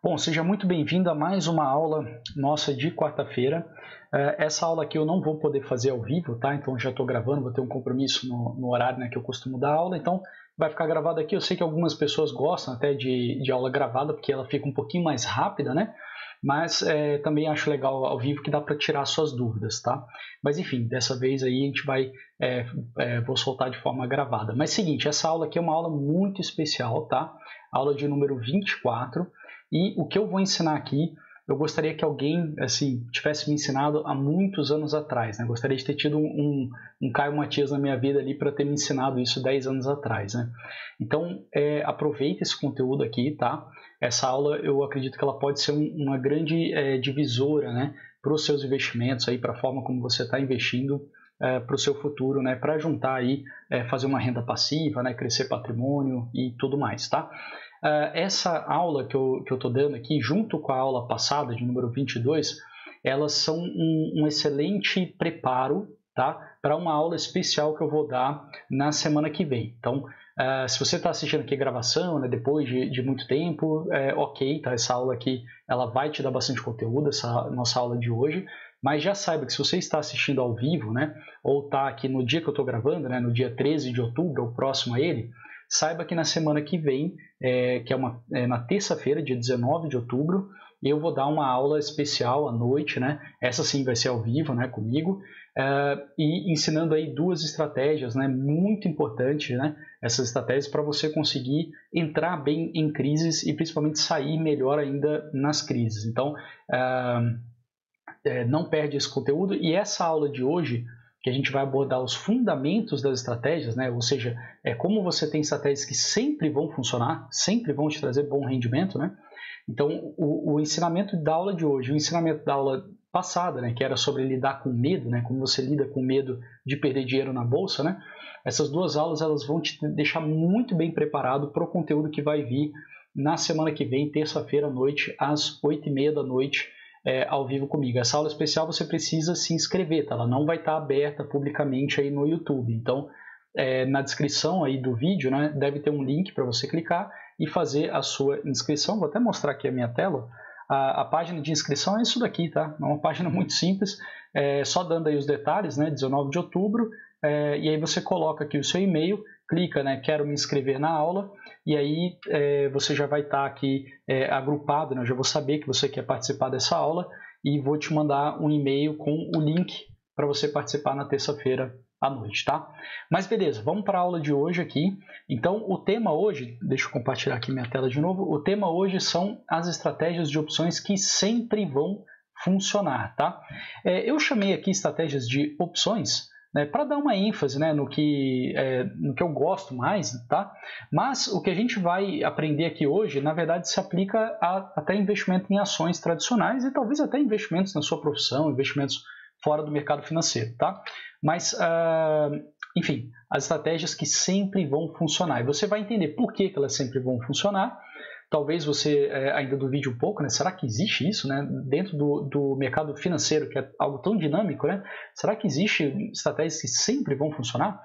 Bom, seja muito bem-vindo a mais uma aula nossa de quarta-feira. Essa aula aqui eu não vou poder fazer ao vivo, tá? Então já estou gravando, vou ter um compromisso no horário, né, que eu costumo dar aula, então vai ficar gravado aqui. Eu sei que algumas pessoas gostam até de aula gravada, porque ela fica um pouquinho mais rápida, né? Mas também acho legal ao vivo que dá para tirar suas dúvidas, tá? Mas enfim, dessa vez aí a gente vai, vou soltar de forma gravada. Mas seguinte, essa aula aqui é uma aula muito especial, tá? Aula de número 24. E o que eu vou ensinar aqui, eu gostaria que alguém assim tivesse me ensinado há muitos anos atrás, né? Gostaria de ter tido um Caio Matias na minha vida ali para ter me ensinado isso 10 anos atrás, né? Então, aproveita esse conteúdo aqui, tá? Essa aula, eu acredito que ela pode ser uma grande divisora, né? Para os seus investimentos, aí, para a forma como você está investindo para o seu futuro, né? Para juntar aí, fazer uma renda passiva, né? Crescer patrimônio e tudo mais, tá? Essa aula que eu estou dando aqui, junto com a aula passada, de número 22, elas são um excelente preparo, tá, para uma aula especial que eu vou dar na semana que vem. Então, se você está assistindo aqui a gravação, né, depois de muito tempo, ok, tá, essa aula aqui ela vai te dar bastante conteúdo, essa nossa aula de hoje, mas já saiba que se você está assistindo ao vivo, né, ou está aqui no dia que eu estou gravando, né, no dia 13 de outubro, ou próximo a ele, saiba que na semana que vem, que é na terça-feira, dia 19 de outubro, eu vou dar uma aula especial à noite, né? Essa sim vai ser ao vivo, né, comigo, e ensinando aí duas estratégias, né, muito importantes, né? Essas estratégias para você conseguir entrar bem em crises e principalmente sair melhor ainda nas crises. Então, não perde esse conteúdo. E essa aula de hoje, que a gente vai abordar os fundamentos das estratégias, né? Ou seja, como você tem estratégias que sempre vão funcionar, sempre vão te trazer bom rendimento, né? Então, o ensinamento da aula de hoje, o ensinamento da aula passada, né, que era sobre lidar com medo, né, como você lida com medo de perder dinheiro na bolsa, né? Essas duas aulas elas vão te deixar muito bem preparado para o conteúdo que vai vir na semana que vem, terça-feira à noite, às 8h30 da noite, ao vivo comigo. Essa aula especial você precisa se inscrever, tá? Ela não vai estar aberta publicamente aí no YouTube. Então, na descrição aí do vídeo, né, deve ter um link para você clicar e fazer a sua inscrição. Vou até mostrar aqui a minha tela. A página de inscrição é isso daqui, tá? É uma página muito simples, só dando aí os detalhes, né? 19 de outubro, e aí você coloca aqui o seu e-mail, clica, né? Quero me inscrever na aula, e aí você já vai estar aqui agrupado, né? Eu já vou saber que você quer participar dessa aula e vou te mandar um e-mail com o link para você participar na terça-feira à noite, tá? Mas beleza, vamos para a aula de hoje aqui. Então, o tema hoje, deixa eu compartilhar aqui minha tela de novo, o tema hoje são as estratégias de opções que sempre vão funcionar, tá? Eu chamei aqui estratégias de opções, né, para dar uma ênfase, né, no que eu gosto mais, tá? Mas o que a gente vai aprender aqui hoje, na verdade, se aplica até investimento em ações tradicionais e talvez até investimentos na sua profissão, investimentos fora do mercado financeiro, tá? Mas, enfim, as estratégias que sempre vão funcionar. E você vai entender por que elas sempre vão funcionar. Talvez você ainda duvide um pouco, né? Será que existe isso, né? Dentro do mercado financeiro, que é algo tão dinâmico, né? Será que existe estratégias que sempre vão funcionar?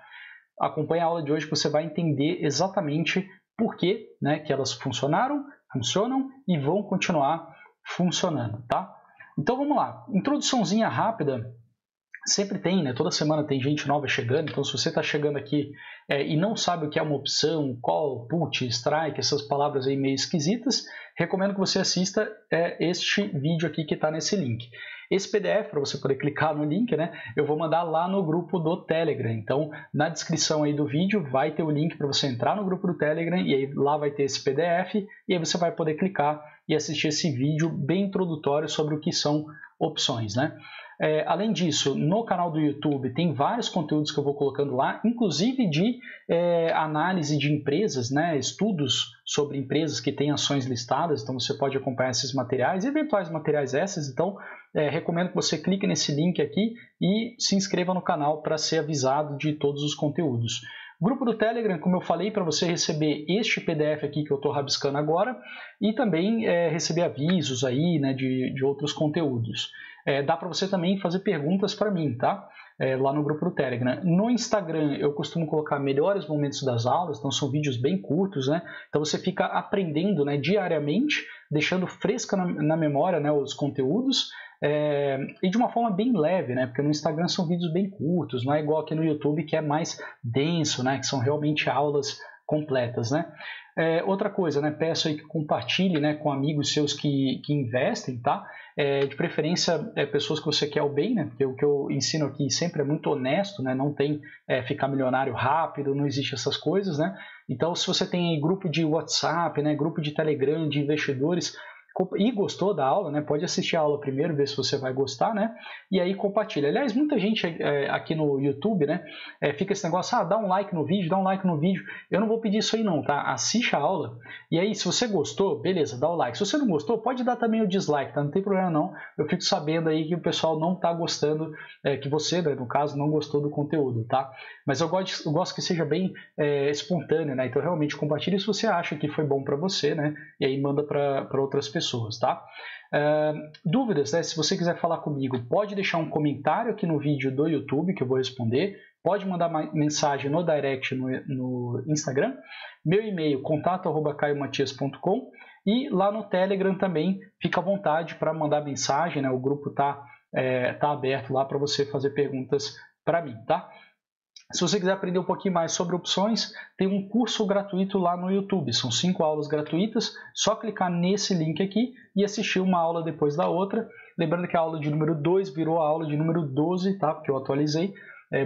Acompanhe a aula de hoje que você vai entender exatamente por que, né, que elas funcionaram, funcionam e vão continuar funcionando, tá? Então vamos lá, introduçãozinha rápida, sempre tem, né? Toda semana tem gente nova chegando, então se você está chegando aqui e não sabe o que é uma opção, call, put, strike, essas palavras aí meio esquisitas, recomendo que você assista este vídeo aqui que está nesse link. Esse PDF, para você poder clicar no link, né, eu vou mandar lá no grupo do Telegram. Então, na descrição aí do vídeo vai ter o link para você entrar no grupo do Telegram e aí lá vai ter esse PDF e aí você vai poder clicar e assistir esse vídeo bem introdutório sobre o que são opções, né? Além disso, no canal do YouTube tem vários conteúdos que eu vou colocando lá, inclusive de análise de empresas, né, estudos sobre empresas que têm ações listadas, então você pode acompanhar esses materiais, eventuais materiais esses, então recomendo que você clique nesse link aqui e se inscreva no canal para ser avisado de todos os conteúdos. Grupo do Telegram, como eu falei, para você receber este PDF aqui que eu estou rabiscando agora e também receber avisos aí, né, de outros conteúdos. Dá para você também fazer perguntas para mim, tá? lá no grupo do Telegram. No Instagram eu costumo colocar melhores momentos das aulas, então são vídeos bem curtos, né? Então você fica aprendendo, né, diariamente, deixando fresca na memória, né, os conteúdos, e de uma forma bem leve, né? Porque no Instagram são vídeos bem curtos, não é igual aqui no YouTube que é mais denso, né? Que são realmente aulas completas, né? Outra coisa, né? Peço aí que compartilhe, né, com amigos seus que investem, tá? De preferência, pessoas que você quer o bem, né? Porque o que eu ensino aqui sempre é muito honesto, né? Não tem ficar milionário rápido, não existe essas coisas, né? Então, se você tem aí grupo de WhatsApp, né? Grupo de Telegram de investidores e gostou da aula, né, pode assistir a aula primeiro, ver se você vai gostar, né, e aí compartilha. Aliás, muita gente aqui no YouTube, né, fica esse negócio, dá um like no vídeo, dá um like no vídeo. Eu não vou pedir isso aí não, tá? Assiste a aula, e aí se você gostou, beleza, dá o like. Se você não gostou, pode dar também o dislike, tá? Não tem problema não. Eu fico sabendo aí que o pessoal não tá gostando, que você, né, no caso, não gostou do conteúdo, tá? Mas eu gosto que seja bem espontâneo, né? Então realmente compartilhe se você acha que foi bom para você, né? E aí manda para outras pessoas, tá? Dúvidas, né? Se você quiser falar comigo, pode deixar um comentário aqui no vídeo do YouTube que eu vou responder. Pode mandar mensagem no direct no Instagram. Meu e-mail, contato@caiomatias.com, e lá no Telegram também fica à vontade para mandar mensagem, né? O grupo tá aberto lá para você fazer perguntas para mim, tá? Se você quiser aprender um pouquinho mais sobre opções, tem um curso gratuito lá no YouTube. São 5 aulas gratuitas, só clicar nesse link aqui e assistir uma aula depois da outra. Lembrando que a aula de número 2 virou a aula de número 12, tá? Porque eu atualizei.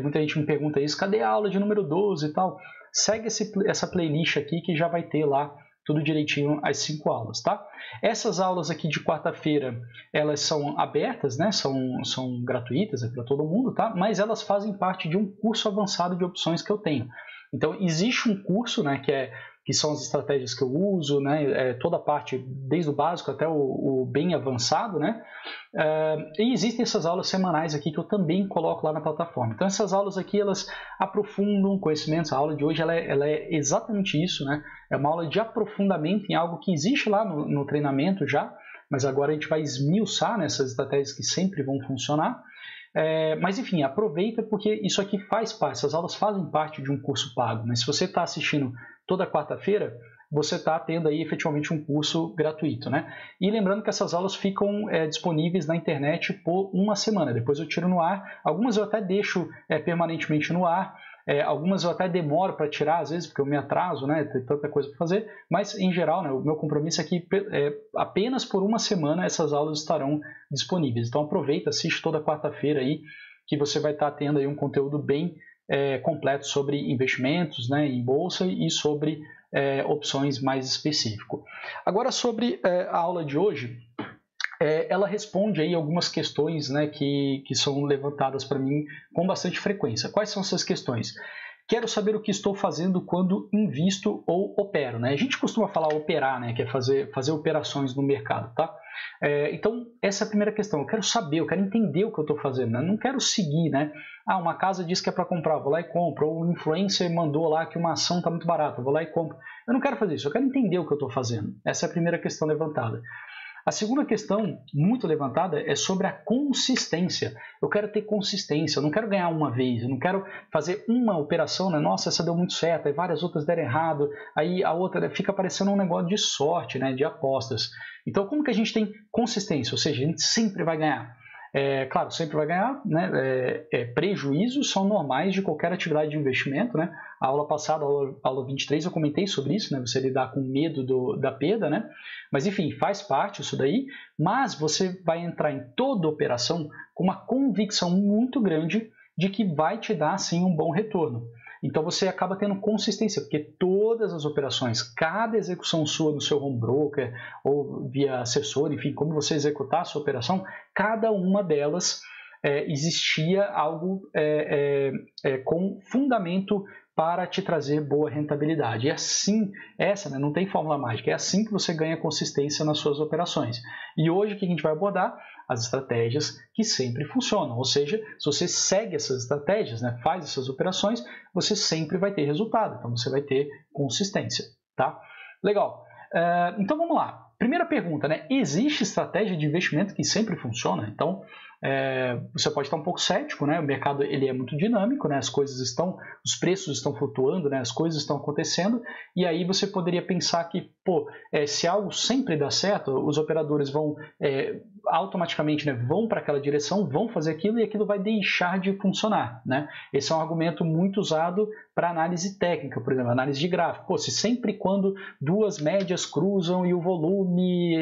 Muita gente me pergunta isso, cadê a aula de número 12 e tal? Segue essa playlist aqui que já vai ter lá tudo direitinho as 5 aulas, tá? Essas aulas aqui de quarta-feira, elas são abertas, né? São gratuitas, para todo mundo, tá? Mas elas fazem parte de um curso avançado de opções que eu tenho. Então, existe um curso, né, que são as estratégias que eu uso, né, toda a parte, desde o básico até o bem avançado, né? E existem essas aulas semanais aqui que eu também coloco lá na plataforma. Então, essas aulas aqui, elas aprofundam conhecimentos. A aula de hoje ela é exatamente isso, né? É uma aula de aprofundamento em algo que existe lá no treinamento já, mas agora a gente vai esmiuçar nessas estratégias que sempre vão funcionar. Mas enfim, aproveita porque isso aqui faz parte, essas aulas fazem parte de um curso pago, mas se você está assistindo toda quarta-feira, você está tendo aí efetivamente um curso gratuito, né? E lembrando que essas aulas ficam disponíveis na internet por uma semana, depois eu tiro no ar, algumas eu até deixo permanentemente no ar, algumas eu até demoro para tirar, às vezes, porque eu me atraso, né? Tem tanta coisa para fazer, mas em geral, né, o meu compromisso é que apenas por uma semana essas aulas estarão disponíveis. Então aproveita, assiste toda quarta-feira aí, que você vai estar tendo aí um conteúdo bem completo sobre investimentos, né, em bolsa e sobre opções mais específico. Agora sobre a aula de hoje, ela responde aí algumas questões, né, que são levantadas para mim com bastante frequência. Quais são essas questões? Quero saber o que estou fazendo quando invisto ou opero, né? A gente costuma falar operar, né, que é fazer operações no mercado, tá? Então, essa é a primeira questão. Eu quero saber, eu quero entender o que eu estou fazendo, né? Não quero seguir, né? Uma casa diz que é para comprar, vou lá e compro. Ou um influencer mandou lá que uma ação está muito barata, vou lá e compro. Eu não quero fazer isso, eu quero entender o que eu estou fazendo. Essa é a primeira questão levantada. A segunda questão muito levantada é sobre a consistência. Eu quero ter consistência, eu não quero ganhar uma vez, eu não quero fazer uma operação, né? Nossa, essa deu muito certo, aí várias outras deram errado, aí a outra fica parecendo um negócio de sorte, né? De apostas. Então, como que a gente tem consistência? Ou seja, a gente sempre vai ganhar. Claro, sempre vai ganhar, né? Prejuízos são normais de qualquer atividade de investimento, né? A aula passada, a aula 23, eu comentei sobre isso, né? Você lidar com medo da perda, né? Mas enfim, faz parte isso daí, mas você vai entrar em toda operação com uma convicção muito grande de que vai te dar, sim, um bom retorno. Então você acaba tendo consistência, porque todas as operações, cada execução sua no seu home broker ou via assessor, enfim, como você executar a sua operação, cada uma delas existia algo com fundamento para te trazer boa rentabilidade. E assim, né, não tem fórmula mágica, é assim que você ganha consistência nas suas operações. E hoje o que a gente vai abordar? As estratégias que sempre funcionam, ou seja, se você segue essas estratégias, né, faz essas operações, você sempre vai ter resultado, então você vai ter consistência, tá? Legal, então vamos lá. Primeira pergunta, né? Existe estratégia de investimento que sempre funciona? Então, você pode estar um pouco cético, né? O mercado ele é muito dinâmico, né? Os preços estão flutuando, né? As coisas estão acontecendo, e aí você poderia pensar que, se algo sempre dá certo, os operadores vão automaticamente, né, vão para aquela direção, vão fazer aquilo e aquilo vai deixar de funcionar, né? Esse é um argumento muito usado para análise técnica, por exemplo, análise de gráfico. Se sempre quando duas médias cruzam e o volume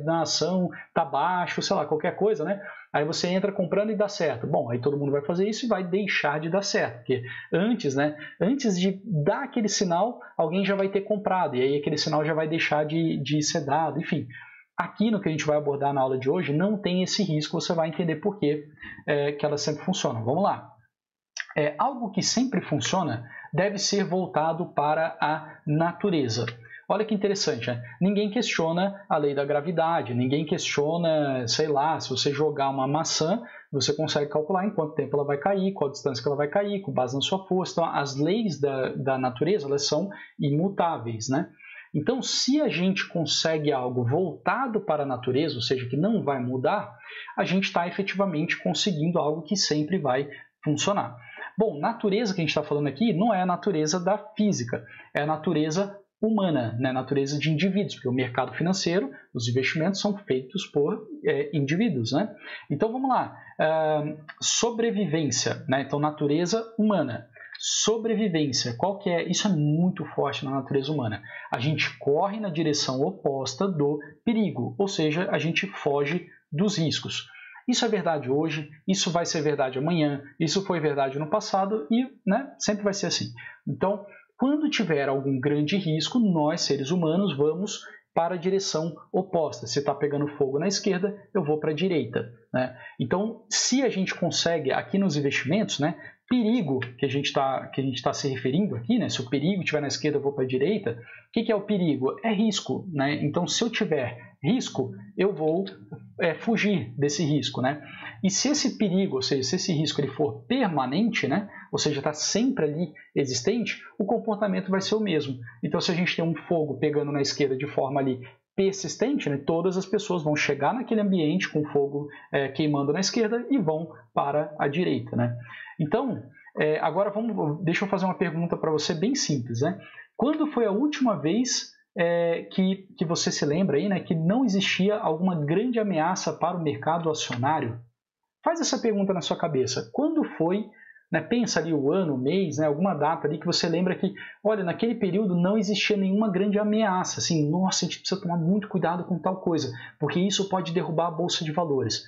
da ação está baixo, sei lá, qualquer coisa, né? Aí você entra comprando e dá certo. Bom, aí todo mundo vai fazer isso e vai deixar de dar certo, porque antes de dar aquele sinal, alguém já vai ter comprado, e aí aquele sinal já vai deixar de ser dado, enfim. Aqui no que a gente vai abordar na aula de hoje não tem esse risco, você vai entender por que elas sempre funcionam. Vamos lá. Algo que sempre funciona deve ser voltado para a natureza. Olha que interessante, né? Ninguém questiona a lei da gravidade, ninguém questiona, sei lá, se você jogar uma maçã, você consegue calcular em quanto tempo ela vai cair, qual a distância que ela vai cair, com base na sua força. Então, as leis da natureza, elas são imutáveis, né? Então, se a gente consegue algo voltado para a natureza, ou seja, que não vai mudar, a gente está efetivamente conseguindo algo que sempre vai funcionar. Bom, natureza que a gente está falando aqui não é a natureza da física, é a natureza humana, né? Natureza de indivíduos, porque o mercado financeiro, os investimentos são feitos por indivíduos, né? Então, vamos lá. Sobrevivência, né? Então, natureza humana. Sobrevivência, qual que é? Isso é muito forte na natureza humana. A gente corre na direção oposta do perigo, ou seja, a gente foge dos riscos. Isso é verdade hoje, isso vai ser verdade amanhã, isso foi verdade no passado e, né, sempre vai ser assim. Então, quando tiver algum grande risco, nós, seres humanos, vamos para a direção oposta. Se está pegando fogo na esquerda, eu vou para a direita, né? Então, se a gente consegue, aqui nos investimentos, né, perigo que a gente está se referindo aqui, né? Se o perigo estiver na esquerda, eu vou para a direita. O que é o perigo? É risco, né? Então, se eu tiver risco, eu vou fugir desse risco, né? E se esse perigo, ou seja, se esse risco ele for permanente, né? Ou seja, está sempre ali existente, o comportamento vai ser o mesmo. Então, se a gente tem um fogo pegando na esquerda de forma ali persistente, né, todas as pessoas vão chegar naquele ambiente com fogo queimando na esquerda e vão para a direita, né? Então, agora deixa eu fazer uma pergunta para você bem simples, né? Quando foi a última vez que você se lembra aí, né, que não existia alguma grande ameaça para o mercado acionário? Faz essa pergunta na sua cabeça. Quando foi, né, pensa ali o ano, o mês, né, alguma data ali que você lembra que, olha, naquele período não existia nenhuma grande ameaça, assim, nossa, a gente precisa tomar muito cuidado com tal coisa, porque isso pode derrubar a bolsa de valores.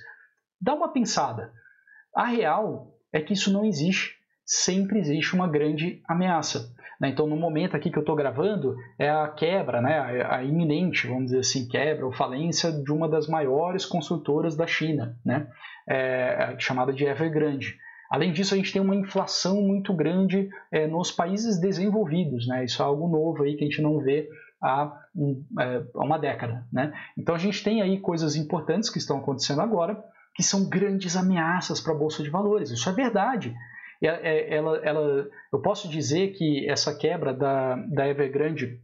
Dá uma pensada. A real é que isso não existe. Sempre existe uma grande ameaça, né? Então, no momento aqui que eu estou gravando, é a quebra, né, a iminente, vamos dizer assim, quebra ou falência de uma das maiores construtoras da China, né, chamada de Evergrande. Além disso, a gente tem uma inflação muito grande nos países desenvolvidos, né? Isso é algo novo aí que a gente não vê há uma década, né? Então, a gente tem aí coisas importantes que estão acontecendo agora, que são grandes ameaças para a Bolsa de Valores. Isso é verdade. Eu posso dizer que essa quebra da Evergrande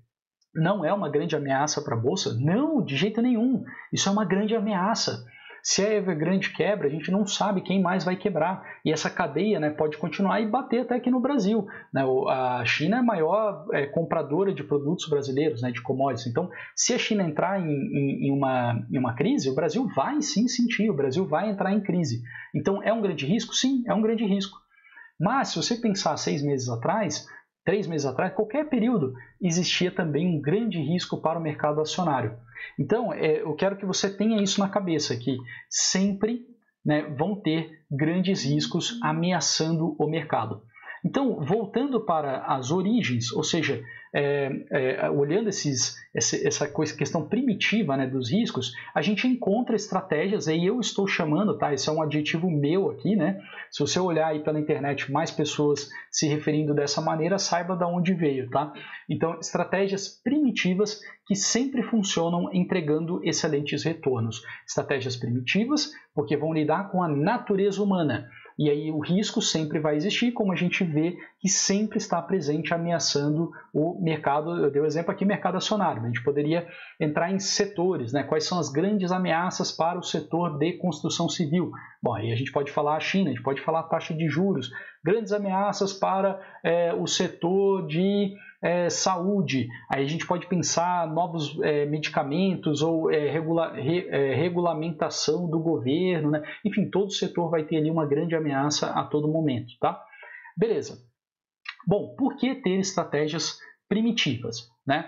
não é uma grande ameaça para a Bolsa? Não, de jeito nenhum. Isso é uma grande ameaça. Se a Evergrande quebra, a gente não sabe quem mais vai quebrar. E essa cadeia, né, pode continuar e bater até aqui no Brasil, né? A China é a maior compradora de produtos brasileiros, né, de commodities. Então, se a China entrar em uma crise, o Brasil vai sim sentir, o Brasil vai entrar em crise. Então, é um grande risco? Sim, é um grande risco. Mas, se você pensar 6 meses atrás, 3 meses atrás, qualquer período, existia também um grande risco para o mercado acionário. Então, eu quero que você tenha isso na cabeça, que sempre, né, vão ter grandes riscos ameaçando o mercado. Então, voltando para as origens, ou seja, olhando essa questão primitiva, né, dos riscos, a gente encontra estratégias, aí eu estou chamando, tá? Esse é um adjetivo meu aqui, né? Se você olhar aí pela internet mais pessoas se referindo dessa maneira, saiba de onde veio, tá? Então, estratégias primitivas que sempre funcionam entregando excelentes retornos. Estratégias primitivas, porque vão lidar com a natureza humana. E aí o risco sempre vai existir, como a gente vê que sempre está presente ameaçando o mercado. Eu dei o exemplo aqui, mercado acionário. A gente poderia entrar em setores, né? Quais são as grandes ameaças para o setor de construção civil? Bom, aí a gente pode falar a China, a gente pode falar a taxa de juros, grandes ameaças para o setor de saúde. Aí a gente pode pensar novos medicamentos ou regulamentação do governo, né? Enfim, todo setor vai ter ali uma grande ameaça a todo momento, tá? Beleza. Bom, por que ter estratégias primitivas, né?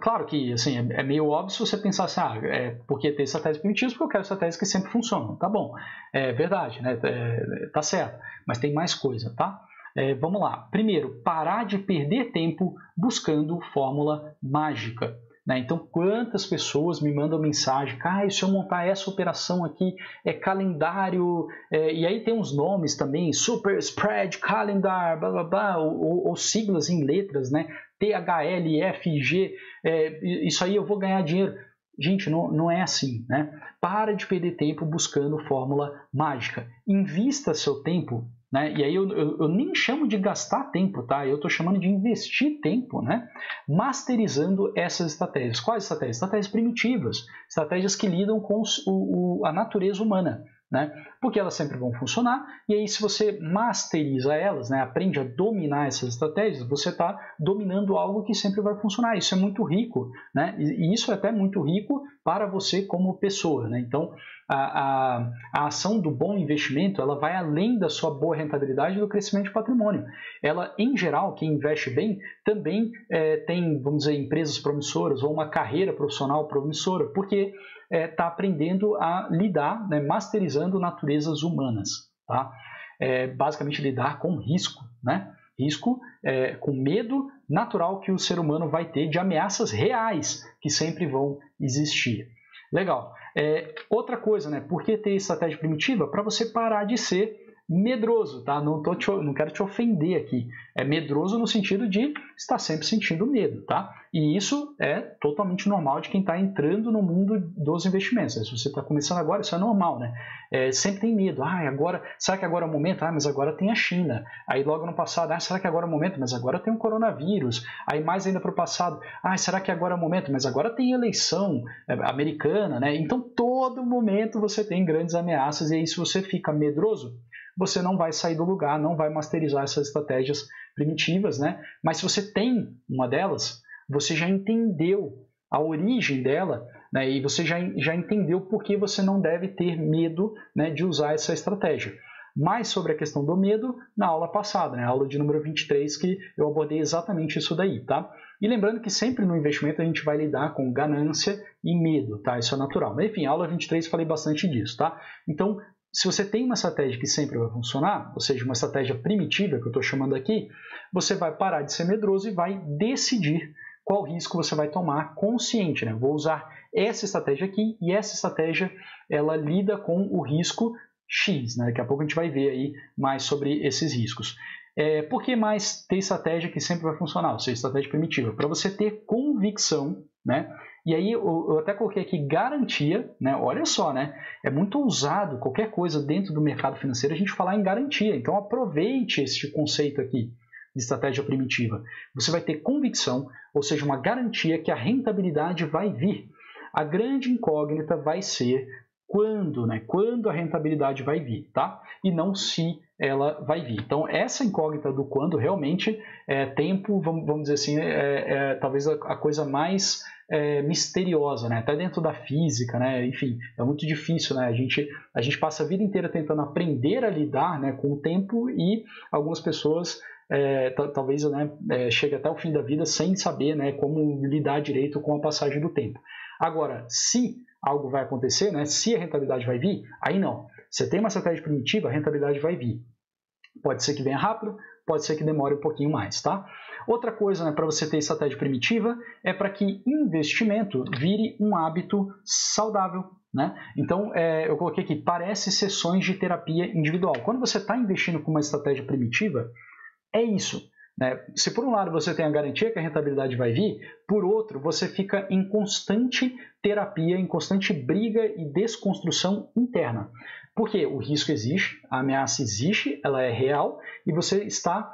Claro que assim, é meio óbvio se você pensar assim, por que ter estratégias primitivas? Porque eu quero estratégias que sempre funcionam. Tá bom, é verdade, né? Tá certo, mas tem mais coisa, tá? Vamos lá. Primeiro, parar de perder tempo buscando fórmula mágica. Né? Então, quantas pessoas me mandam mensagem, se eu montar essa operação aqui, calendário, e aí tem uns nomes também, Super Spread Calendar, blá blá blá, ou siglas em letras, né? THLFG, isso aí eu vou ganhar dinheiro. Gente, não é assim, né? Para de perder tempo buscando fórmula mágica. Invista seu tempo, né? E aí eu nem chamo de gastar tempo, tá? Eu estou chamando de investir tempo, né? Masterizando essas estratégias. Quais estratégias? Estratégias primitivas, estratégias que lidam com a natureza humana, né? Porque elas sempre vão funcionar, e aí se você masteriza elas, né, aprende a dominar essas estratégias, você está dominando algo que sempre vai funcionar. Isso é muito rico, né? E isso é até muito rico para você como pessoa, né? Então, a ação do bom investimento, ela vai além da sua boa rentabilidade e do crescimento de patrimônio. Ela, em geral, quem investe bem, também tem, vamos dizer, empresas promissoras ou uma carreira profissional promissora, porque está aprendendo a lidar, né, masterizando naturezas humanas, tá? Basicamente lidar com risco, né? Risco com medo natural que o ser humano vai ter de ameaças reais que sempre vão existir. Legal. Outra coisa, né? Por que ter estratégia primitiva? Para você parar de ser medroso, tá? Não quero te ofender aqui. É medroso no sentido de estar sempre sentindo medo, tá? E isso é totalmente normal de quem está entrando no mundo dos investimentos. Se você está começando agora, isso é normal, né? Sempre tem medo. Agora, será que agora é o momento? Mas agora tem a China. Aí logo no passado, será que agora é o momento? Mas agora tem o coronavírus. Aí mais ainda para o passado, será que agora é o momento? Mas agora tem eleição americana, né? Então todo momento você tem grandes ameaças, e aí se você fica medroso, você não vai sair do lugar, não vai masterizar essas estratégias primitivas, né? Mas se você tem uma delas, você já entendeu a origem dela, né? E você já entendeu por que você não deve ter medo, né, de usar essa estratégia. Mais sobre a questão do medo na aula passada, né? A aula de número 23, que eu abordei exatamente isso daí, tá? E lembrando que sempre no investimento a gente vai lidar com ganância e medo, tá? Isso é natural. Mas enfim, aula 23 falei bastante disso, tá? Então, se você tem uma estratégia que sempre vai funcionar, ou seja, uma estratégia primitiva, que eu estou chamando aqui, você vai parar de ser medroso e vai decidir qual risco você vai tomar consciente, né? Vou usar essa estratégia aqui, e essa estratégia ela lida com o risco X, né? Daqui a pouco a gente vai ver aí mais sobre esses riscos. Por que mais ter estratégia que sempre vai funcionar, ou seja, estratégia primitiva? Para você ter convicção, né? E aí eu até coloquei aqui garantia, né? Olha só, né? É muito ousado qualquer coisa dentro do mercado financeiro a gente falar em garantia. Então aproveite este conceito aqui de estratégia primitiva. Você vai ter convicção, ou seja, uma garantia que a rentabilidade vai vir. A grande incógnita vai ser quando, né? Quando a rentabilidade vai vir, tá? E não se ela vai vir. Então, essa incógnita do quando realmente é tempo, vamos dizer assim, talvez a coisa mais misteriosa, né? Até dentro da física, né? Enfim, é muito difícil, né? A gente passa a vida inteira tentando aprender a lidar, né, com o tempo, e algumas pessoas talvez, né, chegue até o fim da vida sem saber, né, como lidar direito com a passagem do tempo. Agora, se algo vai acontecer, né, se a rentabilidade vai vir, aí não. Você tem uma estratégia primitiva, a rentabilidade vai vir. Pode ser que venha rápido, pode ser que demore um pouquinho mais, tá? Outra coisa, né, para você ter estratégia primitiva é para que investimento vire um hábito saudável, né? Então, eu coloquei aqui, parece sessões de terapia individual. Quando você está investindo com uma estratégia primitiva, é isso. né? Se por um lado você tem a garantia que a rentabilidade vai vir, por outro você fica em constante terapia, em constante briga e desconstrução interna. Porque o risco existe, a ameaça existe, ela é real e você está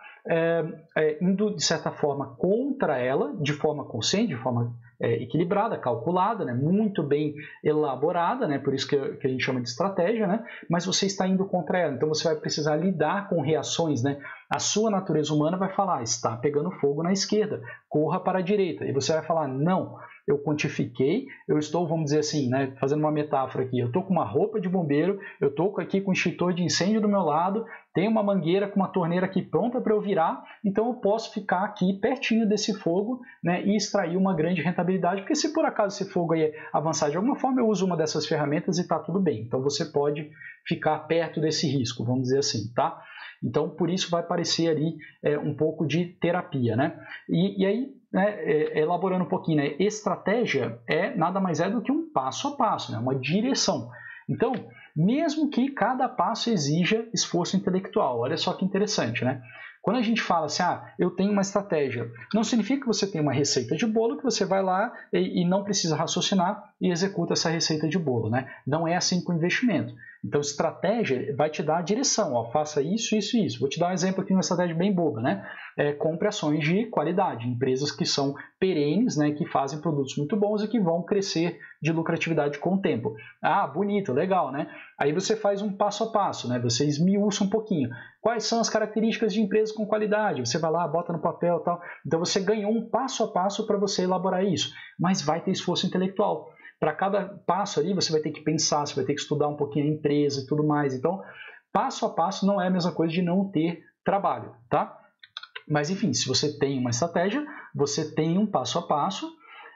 indo, de certa forma, contra ela, de forma consciente, de forma equilibrada, calculada, né, muito bem elaborada, né, por isso que a gente chama de estratégia, né, mas você está indo contra ela, então você vai precisar lidar com reações, né, a sua natureza humana vai falar, está pegando fogo na esquerda, corra para a direita, e você vai falar, não, eu quantifiquei, eu estou, vamos dizer assim, né, fazendo uma metáfora aqui, eu estou com uma roupa de bombeiro, eu estou aqui com um extintor de incêndio do meu lado, tem uma mangueira com uma torneira aqui pronta para eu virar, então eu posso ficar aqui pertinho desse fogo, né, e extrair uma grande rentabilidade, porque se por acaso esse fogo aí avançar de alguma forma, eu uso uma dessas ferramentas e está tudo bem. Então você pode ficar perto desse risco, vamos dizer assim, tá? Então por isso vai parecer ali um pouco de terapia, né? E aí, né, elaborando um pouquinho, né, estratégia nada mais é do que um passo a passo, né, uma direção. Então, mesmo que cada passo exija esforço intelectual, olha só que interessante, né? Quando a gente fala assim, eu tenho uma estratégia, não significa que você tem uma receita de bolo que você vai lá e não precisa raciocinar e executa essa receita de bolo, né? Não é assim com o investimento. Então, estratégia vai te dar a direção, ó, faça isso, isso e isso. Vou te dar um exemplo aqui, uma estratégia bem boba, né? Compre ações de qualidade, empresas que são perenes, né, que fazem produtos muito bons e que vão crescer de lucratividade com o tempo. Bonito, legal, né? Aí você faz um passo a passo, né? Você esmiuça um pouquinho. Quais são as características de empresas com qualidade? Você vai lá, bota no papel e tal. Então você ganhou um passo a passo para você elaborar isso, mas vai ter esforço intelectual. Para cada passo ali você vai ter que pensar, você vai ter que estudar um pouquinho a empresa e tudo mais. Então, passo a passo não é a mesma coisa de não ter trabalho, tá? Mas enfim, se você tem uma estratégia, você tem um passo a passo,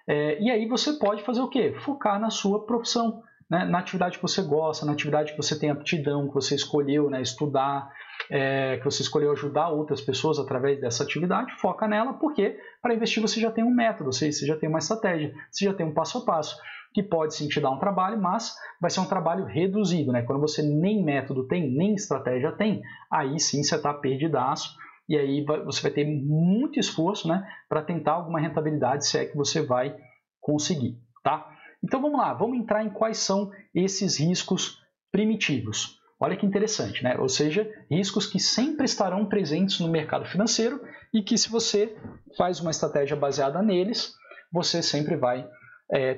e aí você pode fazer o quê? Focar na sua profissão, né? Na atividade que você gosta, na atividade que você tem aptidão, que você escolheu, né, estudar, que você escolheu ajudar outras pessoas através dessa atividade, foca nela, porque para investir você já tem um método, você já tem uma estratégia, você já tem um passo a passo, que pode sim te dar um trabalho, mas vai ser um trabalho reduzido, né? Quando você nem método tem, nem estratégia tem, aí sim você está perdidaço, e aí você vai ter muito esforço, né, para tentar alguma rentabilidade, se é que você vai conseguir, tá? Então vamos lá, vamos entrar em quais são esses riscos primitivos. Olha que interessante, né? Ou seja, riscos que sempre estarão presentes no mercado financeiro e que, se você faz uma estratégia baseada neles, você sempre vai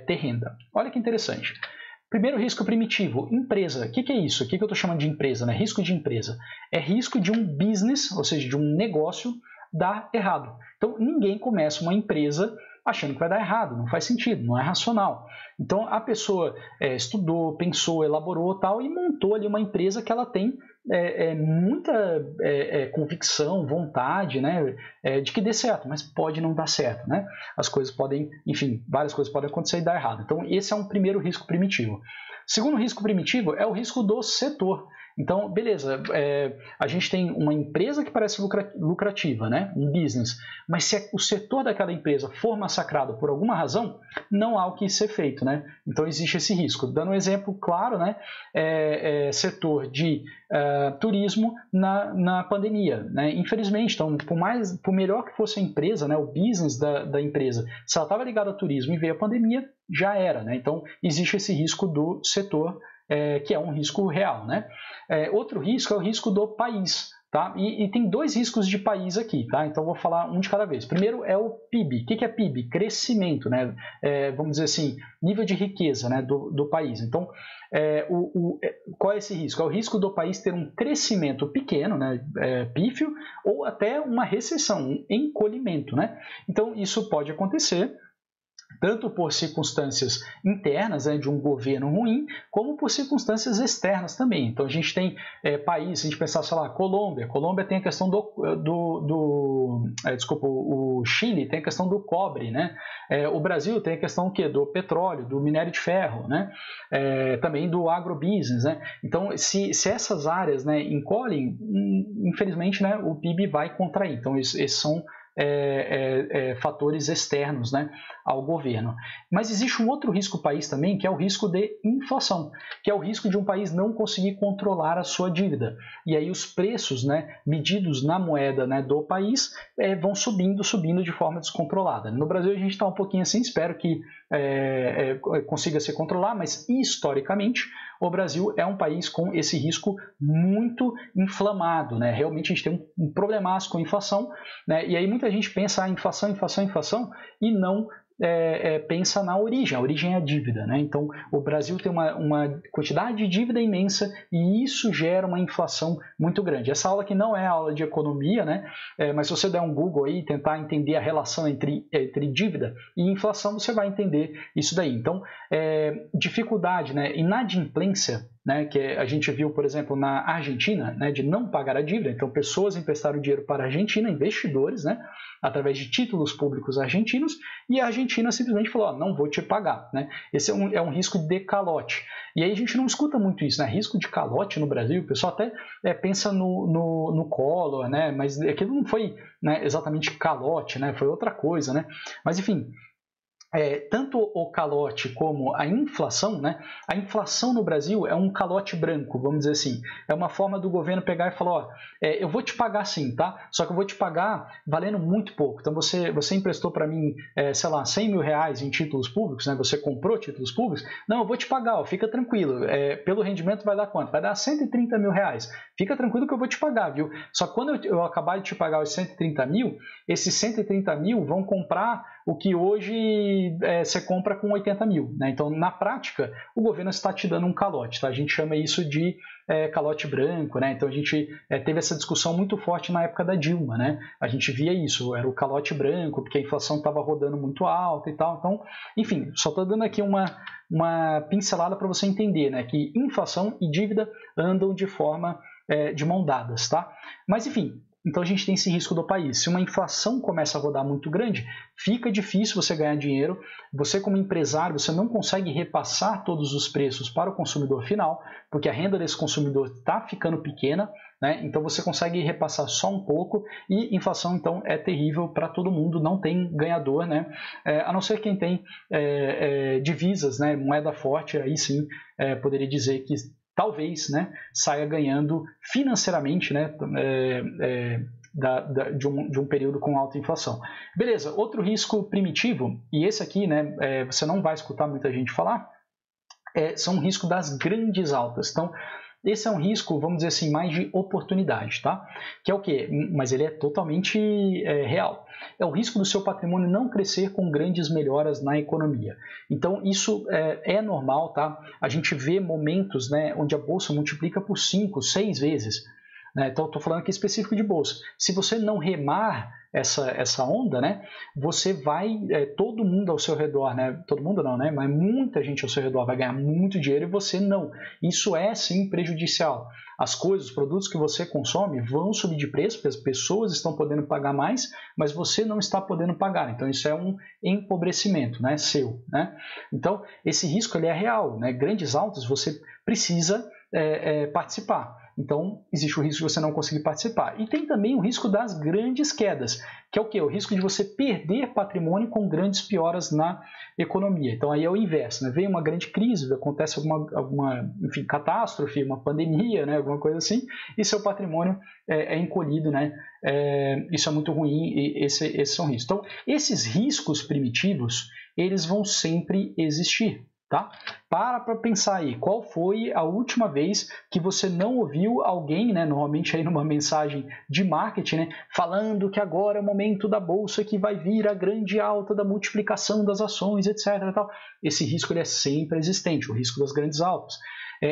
ter renda. Olha que interessante. Primeiro risco primitivo, empresa. O que é isso? O que eu estou chamando de empresa, né? Risco de empresa. É risco de um business, ou seja, de um negócio, dar errado. Então, ninguém começa uma empresa achando que vai dar errado, não faz sentido, não é racional. Então, a pessoa estudou, pensou, elaborou tal e montou ali uma empresa que ela tem muita convicção, vontade, né, de que dê certo, mas pode não dar certo, né? As coisas podem, enfim, várias coisas podem acontecer e dar errado. Então, esse é um primeiro risco primitivo. Segundo risco primitivo é o risco do setor. Então, beleza, a gente tem uma empresa que parece lucrativa, né? Um business, mas se o setor daquela empresa for massacrado por alguma razão, não há o que ser feito, né? Então existe esse risco. Dando um exemplo claro, né? Setor de turismo na pandemia, né? Infelizmente, então, por melhor que fosse a empresa, né? O business da empresa, se ela estava ligada ao turismo e veio a pandemia, já era, né? Então existe esse risco do setor, que é um risco real, né? Outro risco é o risco do país, tá? E tem dois riscos de país aqui, tá? Então vou falar um de cada vez. Primeiro é o PIB. O que é PIB? Crescimento, né? Vamos dizer assim, nível de riqueza, né, do país. Então, qual é esse risco? É o risco do país ter um crescimento pequeno, né, pífio, ou até uma recessão, um encolhimento, né? Então isso pode acontecer tanto por circunstâncias internas, né, de um governo ruim, como por circunstâncias externas também. Então a gente tem países, se a gente pensar, sei lá, Colômbia tem a questão o Chile tem a questão do cobre, né? O Brasil tem a questão o quê? Do petróleo, do minério de ferro, né? Também do agrobusiness, né? Então se essas áreas, né, encolhem, infelizmente, né, o PIB vai contrair. Então esses são fatores externos, né, ao governo. Mas existe um outro risco país também, que é o risco de inflação, que é o risco de um país não conseguir controlar a sua dívida. E aí os preços, né, medidos na moeda, né, do país vão subindo de forma descontrolada. No Brasil a gente está um pouquinho assim, espero que consiga se controlar, mas historicamente o Brasil é um país com esse risco muito inflamado, né? Realmente a gente tem um problemaço com a inflação, né? E aí muita gente pensa em inflação e não pensa na origem. A origem é a dívida, né? Então o Brasil tem uma quantidade de dívida imensa e isso gera uma inflação muito grande. Essa aula aqui não é aula de economia, né? Mas se você der um Google aí e tentar entender a relação entre dívida e inflação, você vai entender isso daí. Então, dificuldade, né? Inadimplência, né, que a gente viu, por exemplo, na Argentina, né, de não pagar a dívida. Então, pessoas emprestaram dinheiro para a Argentina, investidores, né, através de títulos públicos argentinos, e a Argentina simplesmente falou, não vou te pagar. Né? Esse é um risco de calote. E aí a gente não escuta muito isso, né? Risco de calote no Brasil, o pessoal até pensa no Collor, né? Mas aquilo não foi, né, exatamente calote, né? Foi outra coisa, né? Mas enfim, tanto o calote como a inflação, né? A inflação no Brasil é um calote branco, vamos dizer assim. É uma forma do governo pegar e falar, eu vou te pagar sim, tá? Só que eu vou te pagar valendo muito pouco. Então você emprestou para mim, sei lá, 100 mil reais em títulos públicos, né? Você comprou títulos públicos? Não, eu vou te pagar, ó, fica tranquilo. Pelo rendimento vai dar quanto? Vai dar 130 mil reais. Fica tranquilo que eu vou te pagar, viu? Só que quando eu acabar de te pagar os 130 mil, esses 130 mil vão comprar o que hoje você compra com 80 mil. Né? Então, na prática, o governo está te dando um calote. Tá? A gente chama isso de calote branco. Né? Então, a gente teve essa discussão muito forte na época da Dilma. Né? A gente via isso, era o calote branco, porque a inflação estava rodando muito alta e tal. Então, enfim, só estou dando aqui uma pincelada para você entender, né? Que inflação e dívida andam de forma de mão dadas. Tá? Mas, enfim, então a gente tem esse risco do país. Se uma inflação começa a rodar muito grande, fica difícil você ganhar dinheiro. Você, como empresário, você não consegue repassar todos os preços para o consumidor final, porque a renda desse consumidor está ficando pequena, né? Então você consegue repassar só um pouco e inflação então é terrível para todo mundo, não tem ganhador, né? A não ser quem tem divisas, né? Moeda forte, aí sim poderia dizer que talvez, né, saia ganhando financeiramente, né, de um período com alta inflação. Beleza, outro risco primitivo, e esse aqui, né, você não vai escutar muita gente falar, são o risco das grandes altas. Então, esse é um risco, vamos dizer assim, mais de oportunidade, tá? Que é o quê? Mas ele é totalmente real. É o risco do seu patrimônio não crescer com grandes melhoras na economia. Então, isso é normal, tá? A gente vê momentos, né, onde a bolsa multiplica por 5, 6 vezes. Né? Então, estou falando aqui específico de bolsa. Se você não remar essa onda, né, você vai, todo mundo ao seu redor, né, todo mundo não, né, mas muita gente ao seu redor vai ganhar muito dinheiro e você não. Isso é sim prejudicial. As coisas, os produtos que você consome vão subir de preço, porque as pessoas estão podendo pagar mais, mas você não está podendo pagar. Então isso é um empobrecimento, né, seu, né? Então esse risco ele é real, né? Grandes altas você precisa participar. Então, existe o risco de você não conseguir participar. E tem também o risco das grandes quedas, que é o quê? O risco de você perder patrimônio com grandes pioras na economia. Então, aí é o inverso, né? Vem uma grande crise, acontece alguma enfim, catástrofe, uma pandemia, né? Alguma coisa assim, e seu patrimônio é encolhido, né? Isso é muito ruim e esses são riscos. Então, esses riscos primitivos, eles vão sempre existir. Tá? Para pensar aí, qual foi a última vez que você não ouviu alguém, né, normalmente aí numa mensagem de marketing, né, falando que agora é o momento da bolsa, que vai vir a grande alta da multiplicação das ações, etc. E tal. Esse risco ele é sempre existente, o risco das grandes altas.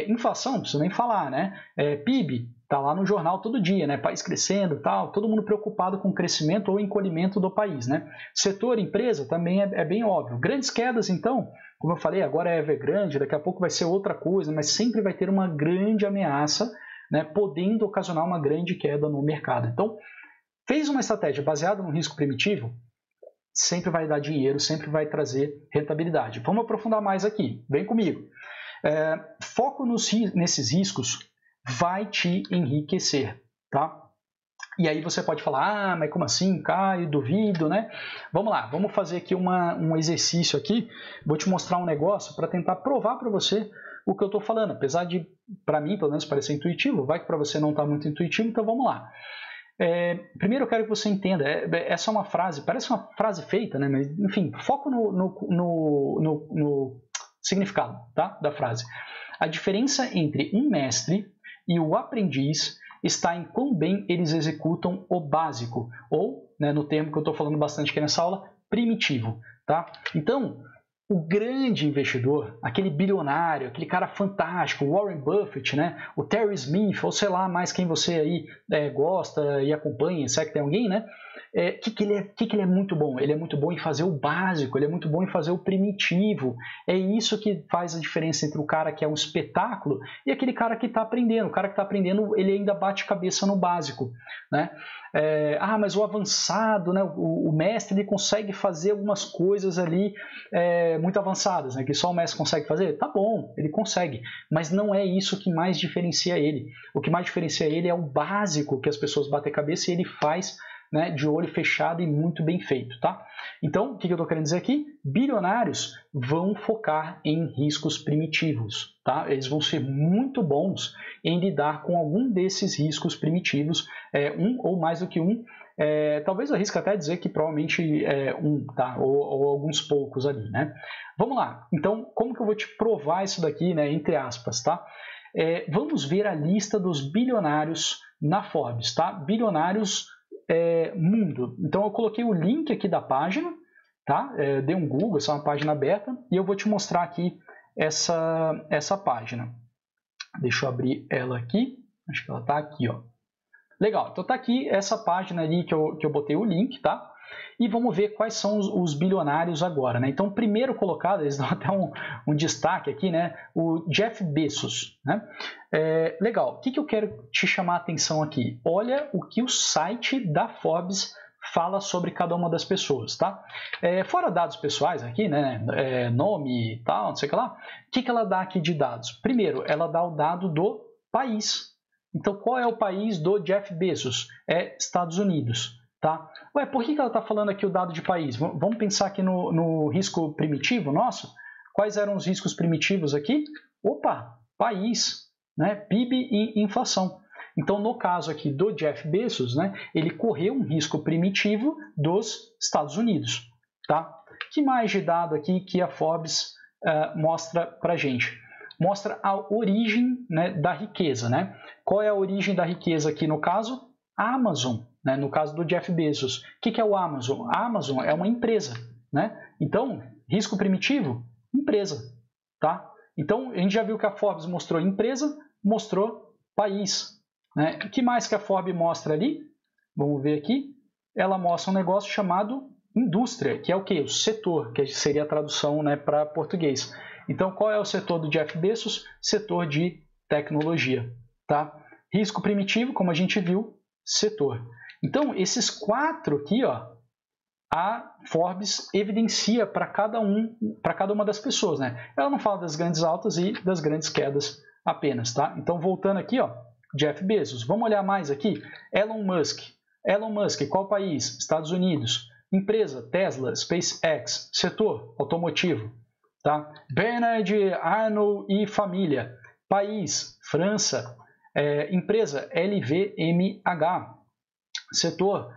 Inflação, não preciso nem falar, né? PIB, está lá no jornal todo dia, né? País crescendo, tal, todo mundo preocupado com o crescimento ou encolhimento do país, né? Setor empresa também é bem óbvio. Grandes quedas, então, como eu falei, agora é Evergrande, daqui a pouco vai ser outra coisa, mas sempre vai ter uma grande ameaça, né? Podendo ocasionar uma grande queda no mercado. Então, fez uma estratégia baseada no risco primitivo, sempre vai dar dinheiro, sempre vai trazer rentabilidade. Vamos aprofundar mais aqui, vem comigo. Foco nesses riscos vai te enriquecer, tá? E aí você pode falar, mas como assim, Caio, duvido, né? Vamos lá, vamos fazer aqui um exercício aqui. Vou te mostrar um negócio para tentar provar para você o que eu estou falando. Apesar de, para mim, pelo menos, parecer intuitivo, vai que para você não está muito intuitivo, então vamos lá. Primeiro eu quero que você entenda, essa é uma frase, parece uma frase feita, né? Mas, enfim, foco no significado, tá? Da frase. A diferença entre um mestre e o aprendiz está em quão bem eles executam o básico, ou, né, no termo que eu estou falando bastante aqui nessa aula, primitivo. Tá? Então, o grande investidor, aquele bilionário, aquele cara fantástico, o Warren Buffett, né, o Terry Smith, ou sei lá mais quem você aí gosta e acompanha, se é que tem alguém, né? Que ele é muito bom? Ele é muito bom em fazer o básico, ele é muito bom em fazer o primitivo. É isso que faz a diferença entre o cara que é um espetáculo e aquele cara que está aprendendo. O cara que está aprendendo, ele ainda bate cabeça no básico, né? Mas o avançado, né, o mestre, ele consegue fazer algumas coisas ali muito avançadas, né, que só o mestre consegue fazer. Tá bom, ele consegue, mas não é isso que mais diferencia ele. O que mais diferencia ele é o básico que as pessoas batem cabeça e ele faz, né, de olho fechado e muito bem feito, tá? Então, o que eu estou querendo dizer aqui? Bilionários vão focar em riscos primitivos, tá? Eles vão ser muito bons em lidar com algum desses riscos primitivos, um ou mais do que um. Talvez eu arrisque até dizer que provavelmente um, tá? Ou alguns poucos ali, né? Vamos lá. Então, como que eu vou te provar isso daqui, né? Entre aspas, tá? Vamos ver a lista dos bilionários na Forbes, tá? Bilionários mundo. Então eu coloquei o link aqui da página, tá? Dei um Google, essa é uma página aberta, e eu vou te mostrar aqui essa página. Deixa eu abrir ela aqui, acho que ela está aqui, ó. Legal, então está aqui essa página ali que eu botei o link, tá? E vamos ver quais são os bilionários agora, né? Então, primeiro colocado, eles dão até um destaque aqui, né? O Jeff Bezos, né? Legal, o que eu quero te chamar a atenção aqui? Olha o que o site da Forbes fala sobre cada uma das pessoas, tá? Fora dados pessoais aqui, né? Nome e tal, não sei o que lá. O que ela dá aqui de dados? Primeiro, ela dá o dado do país. Então, qual é o país do Jeff Bezos? É Estados Unidos. Tá? Ué, por que ela está falando aqui o dado de país? Vamos pensar aqui no risco primitivo nosso? Quais eram os riscos primitivos aqui? Opa, país, né? PIB e inflação. Então, no caso aqui do Jeff Bezos, né, ele correu um risco primitivo dos Estados Unidos. Tá? Que mais de dado aqui que a Forbes mostra para a gente? Mostra a origem, né, da riqueza. Né? Qual é a origem da riqueza aqui no caso? A Amazon. Né, no caso do Jeff Bezos. O que é o Amazon? A Amazon é uma empresa. Né? Então, risco primitivo? Empresa. Tá? Então, a gente já viu que a Forbes mostrou empresa, mostrou país. Né? O que mais que a Forbes mostra ali? Vamos ver aqui. Ela mostra um negócio chamado indústria, que é o quê? O setor, que seria a tradução, né, para português. Então, qual é o setor do Jeff Bezos? Setor de tecnologia. Tá? Risco primitivo, como a gente viu, setor. Então, esses 4 aqui, ó, a Forbes evidencia para cada uma das pessoas, né? Ela não fala das grandes altas e das grandes quedas apenas, tá? Então, voltando aqui, ó, Jeff Bezos. Vamos olhar mais aqui. Elon Musk. Elon Musk, qual país? Estados Unidos. Empresa, Tesla, SpaceX. Setor, automotivo, tá? Bernard Arnault e família. País, França. Empresa, LVMH. Setor,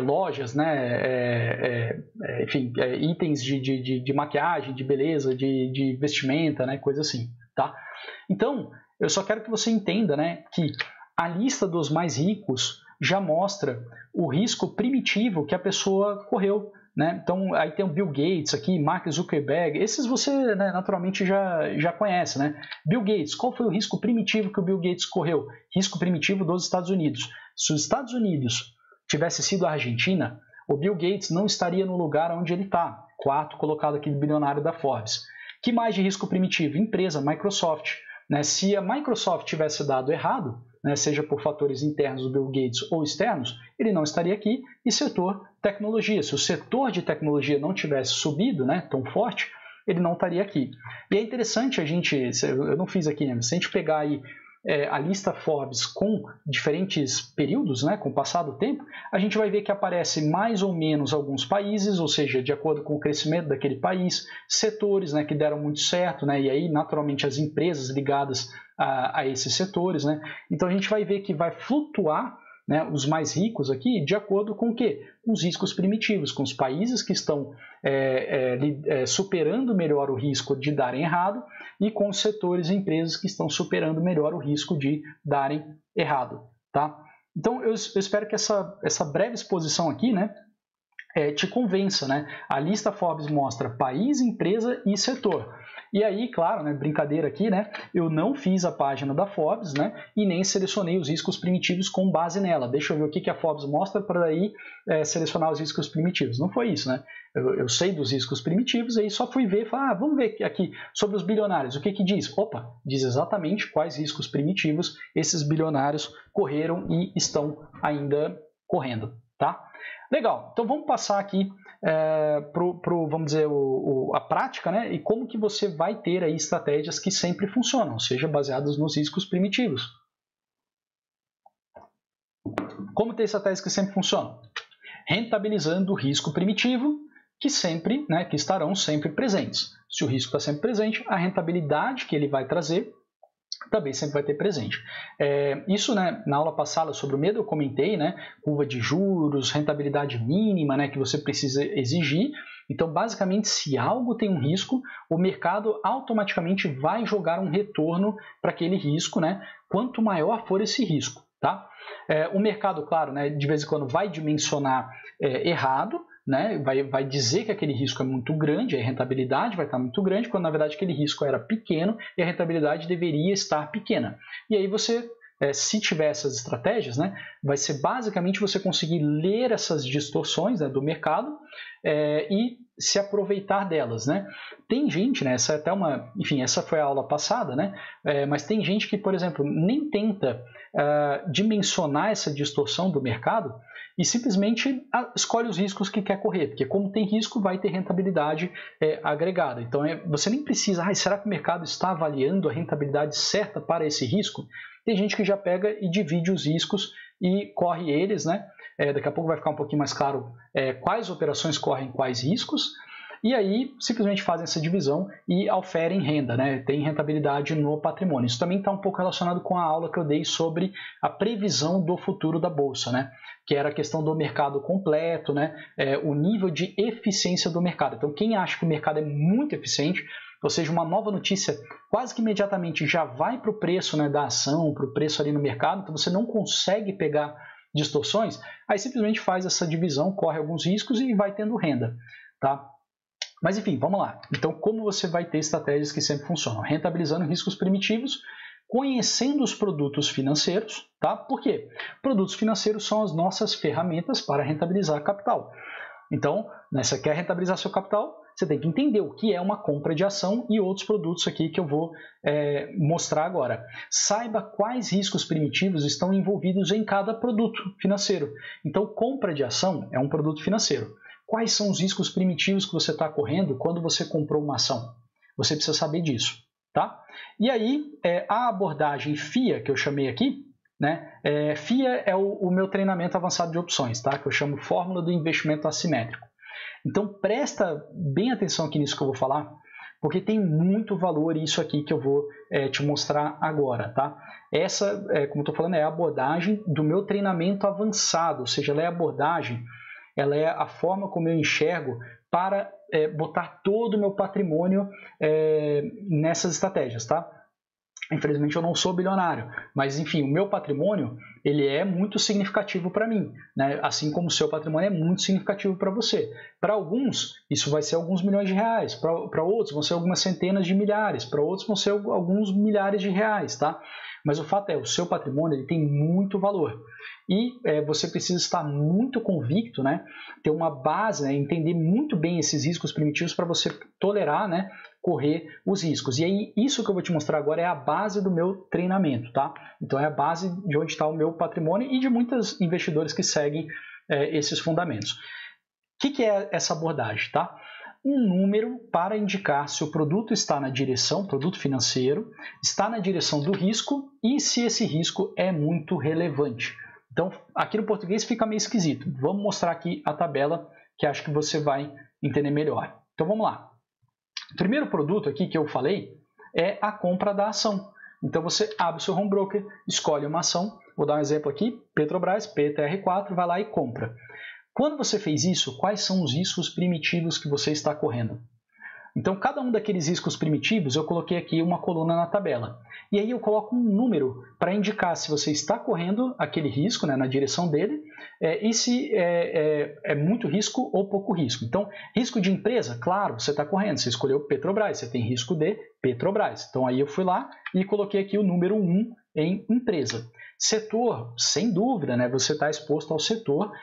lojas, né? Enfim, itens de maquiagem, de beleza, de vestimenta, né? Coisa assim, tá? Então, eu só quero que você entenda, né, que a lista dos mais ricos já mostra o risco primitivo que a pessoa correu. Né? Então, aí tem o Bill Gates aqui, Mark Zuckerberg, esses você, né, naturalmente já conhece. Né? Bill Gates, qual foi o risco primitivo que o Bill Gates correu? Risco primitivo dos Estados Unidos. Se os Estados Unidos tivesse sido a Argentina, o Bill Gates não estaria no lugar onde ele está, 4º colocado aqui do bilionário da Forbes. Que mais de risco primitivo? Empresa, Microsoft. Né? Se a Microsoft tivesse dado errado, né, seja por fatores internos do Bill Gates ou externos, ele não estaria aqui. E setor tecnologia. Se o setor de tecnologia não tivesse subido, né, tão forte, ele não estaria aqui. E é interessante a gente, eu não fiz aqui, né, mas se a gente pegar aí a lista Forbes com diferentes períodos, né, com o passar do tempo, a gente vai ver que aparece mais ou menos alguns países, ou seja, de acordo com o crescimento daquele país, setores, né, que deram muito certo, né, e aí naturalmente as empresas ligadas a esses setores, né, então a gente vai ver que vai flutuar, né, os mais ricos aqui, de acordo com o quê? Com os riscos primitivos, com os países que estão superando melhor o risco de darem errado e com os setores e empresas que estão superando melhor o risco de darem errado. Tá? Então, eu espero que essa breve exposição aqui, né, te convença. Né? A lista Forbes mostra país, empresa e setor. E aí, claro, né, brincadeira aqui, né, eu não fiz a página da Forbes, né, e nem selecionei os riscos primitivos com base nela. Deixa eu ver o que a Forbes mostra para daí selecionar os riscos primitivos. Não foi isso, né? Eu sei dos riscos primitivos e aí só fui ver e falar, vamos ver aqui sobre os bilionários. O que diz? Opa, diz exatamente quais riscos primitivos esses bilionários correram e estão ainda correndo, tá? Legal, então vamos passar aqui vamos dizer, a prática, né? E como que você vai ter aí estratégias que sempre funcionam, seja baseadas nos riscos primitivos. Como ter estratégias que sempre funcionam? Rentabilizando o risco primitivo, que sempre, né, que estarão sempre presentes. Se o risco está sempre presente, a rentabilidade que ele vai trazer também sempre vai ter presente. Isso, né, na aula passada sobre o medo eu comentei, né, curva de juros, rentabilidade mínima, né, que você precisa exigir. Então, basicamente, se algo tem um risco, o mercado automaticamente vai jogar um retorno para aquele risco, né, quanto maior for esse risco. Tá? O mercado, claro, né, de vez em quando vai dimensionar errado, né, vai dizer que aquele risco é muito grande, a rentabilidade vai estar muito grande, quando na verdade aquele risco era pequeno e a rentabilidade deveria estar pequena. E aí você, se tiver essas estratégias, né, vai ser basicamente você conseguir ler essas distorções, né, do mercado e se aproveitar delas, né? Tem gente, né, essa é até enfim, essa foi a aula passada, né, mas tem gente que, por exemplo, nem tenta dimensionar essa distorção do mercado e simplesmente escolhe os riscos que quer correr, porque como tem risco, vai ter rentabilidade agregada. Então, você nem precisa, será que o mercado está avaliando a rentabilidade certa para esse risco? Tem gente que já pega e divide os riscos e corre eles, né? Daqui a pouco vai ficar um pouquinho mais claro quais operações correm quais riscos, e aí simplesmente fazem essa divisão e auferem renda, né? Tem rentabilidade no patrimônio. Isso também está um pouco relacionado com a aula que eu dei sobre a previsão do futuro da Bolsa, né? Que era a questão do mercado completo, né? O nível de eficiência do mercado. Então, quem acha que o mercado é muito eficiente, ou seja, uma nova notícia quase que imediatamente já vai para o preço, né, da ação, para o preço ali no mercado, então você não consegue pegar distorções, aí simplesmente faz essa divisão, corre alguns riscos e vai tendo renda, tá? Mas enfim, vamos lá. Então, como você vai ter estratégias que sempre funcionam? Rentabilizando riscos primitivos, conhecendo os produtos financeiros, tá? Por quê? Produtos financeiros são as nossas ferramentas para rentabilizar capital. Então, né, você quer rentabilizar seu capital, você tem que entender o que é uma compra de ação e outros produtos aqui que eu vou mostrar agora. Saiba quais riscos primitivos estão envolvidos em cada produto financeiro. Então, compra de ação é um produto financeiro. Quais são os riscos primitivos que você está correndo quando você comprou uma ação? Você precisa saber disso. Tá? E aí, a abordagem FIA, que eu chamei aqui, né? FIA é o meu treinamento avançado de opções, tá? Que eu chamo Fórmula do Investimento Assimétrico. Então, presta bem atenção aqui nisso que eu vou falar, porque tem muito valor isso aqui que eu vou te mostrar agora. Tá? Essa, como eu estou falando, é a abordagem do meu treinamento avançado, ou seja, ela é a abordagem, ela é a forma como eu enxergo para botar todo o meu patrimônio nessas estratégias, tá? Infelizmente eu não sou bilionário, mas enfim, o meu patrimônio ele é muito significativo para mim, né? Assim como o seu patrimônio é muito significativo para você. Para alguns, isso vai ser alguns milhões de reais, para outros vão ser algumas centenas de milhares, para outros vão ser alguns milhares de reais, tá? Mas o fato é, o seu patrimônio ele tem muito valor e você precisa estar muito convicto, né? Ter uma base, né? Entender muito bem esses riscos primitivos para você tolerar, né? Correr os riscos. E aí, isso que eu vou te mostrar agora é a base do meu treinamento, tá? Então, é a base de onde está o meu patrimônio e de muitos investidores que seguem esses fundamentos. O que é essa abordagem, tá? um número para indicar se o produto está na direção, produto financeiro, está na direção do risco e se esse risco é muito relevante. Então, aqui no português fica meio esquisito. Vamos mostrar aqui a tabela que acho que você vai entender melhor. Então, vamos lá. O primeiro produto aqui que eu falei é a compra da ação. Então, você abre o seu home broker, escolhe uma ação. Vou dar um exemplo aqui, Petrobras, PTR4, vai lá e compra. Quando você fez isso, quais são os riscos primitivos que você está correndo? Então, cada um daqueles riscos primitivos, eu coloquei aqui uma coluna na tabela. E aí eu coloco um número para indicar se você está correndo aquele risco, né, na direção dele, e se é muito risco ou pouco risco. Então, risco de empresa, claro, você está correndo. Você escolheu Petrobras, você tem risco de Petrobras. Então, aí eu fui lá e coloquei aqui o número 1 em empresa. Setor, sem dúvida, né, você está exposto ao setor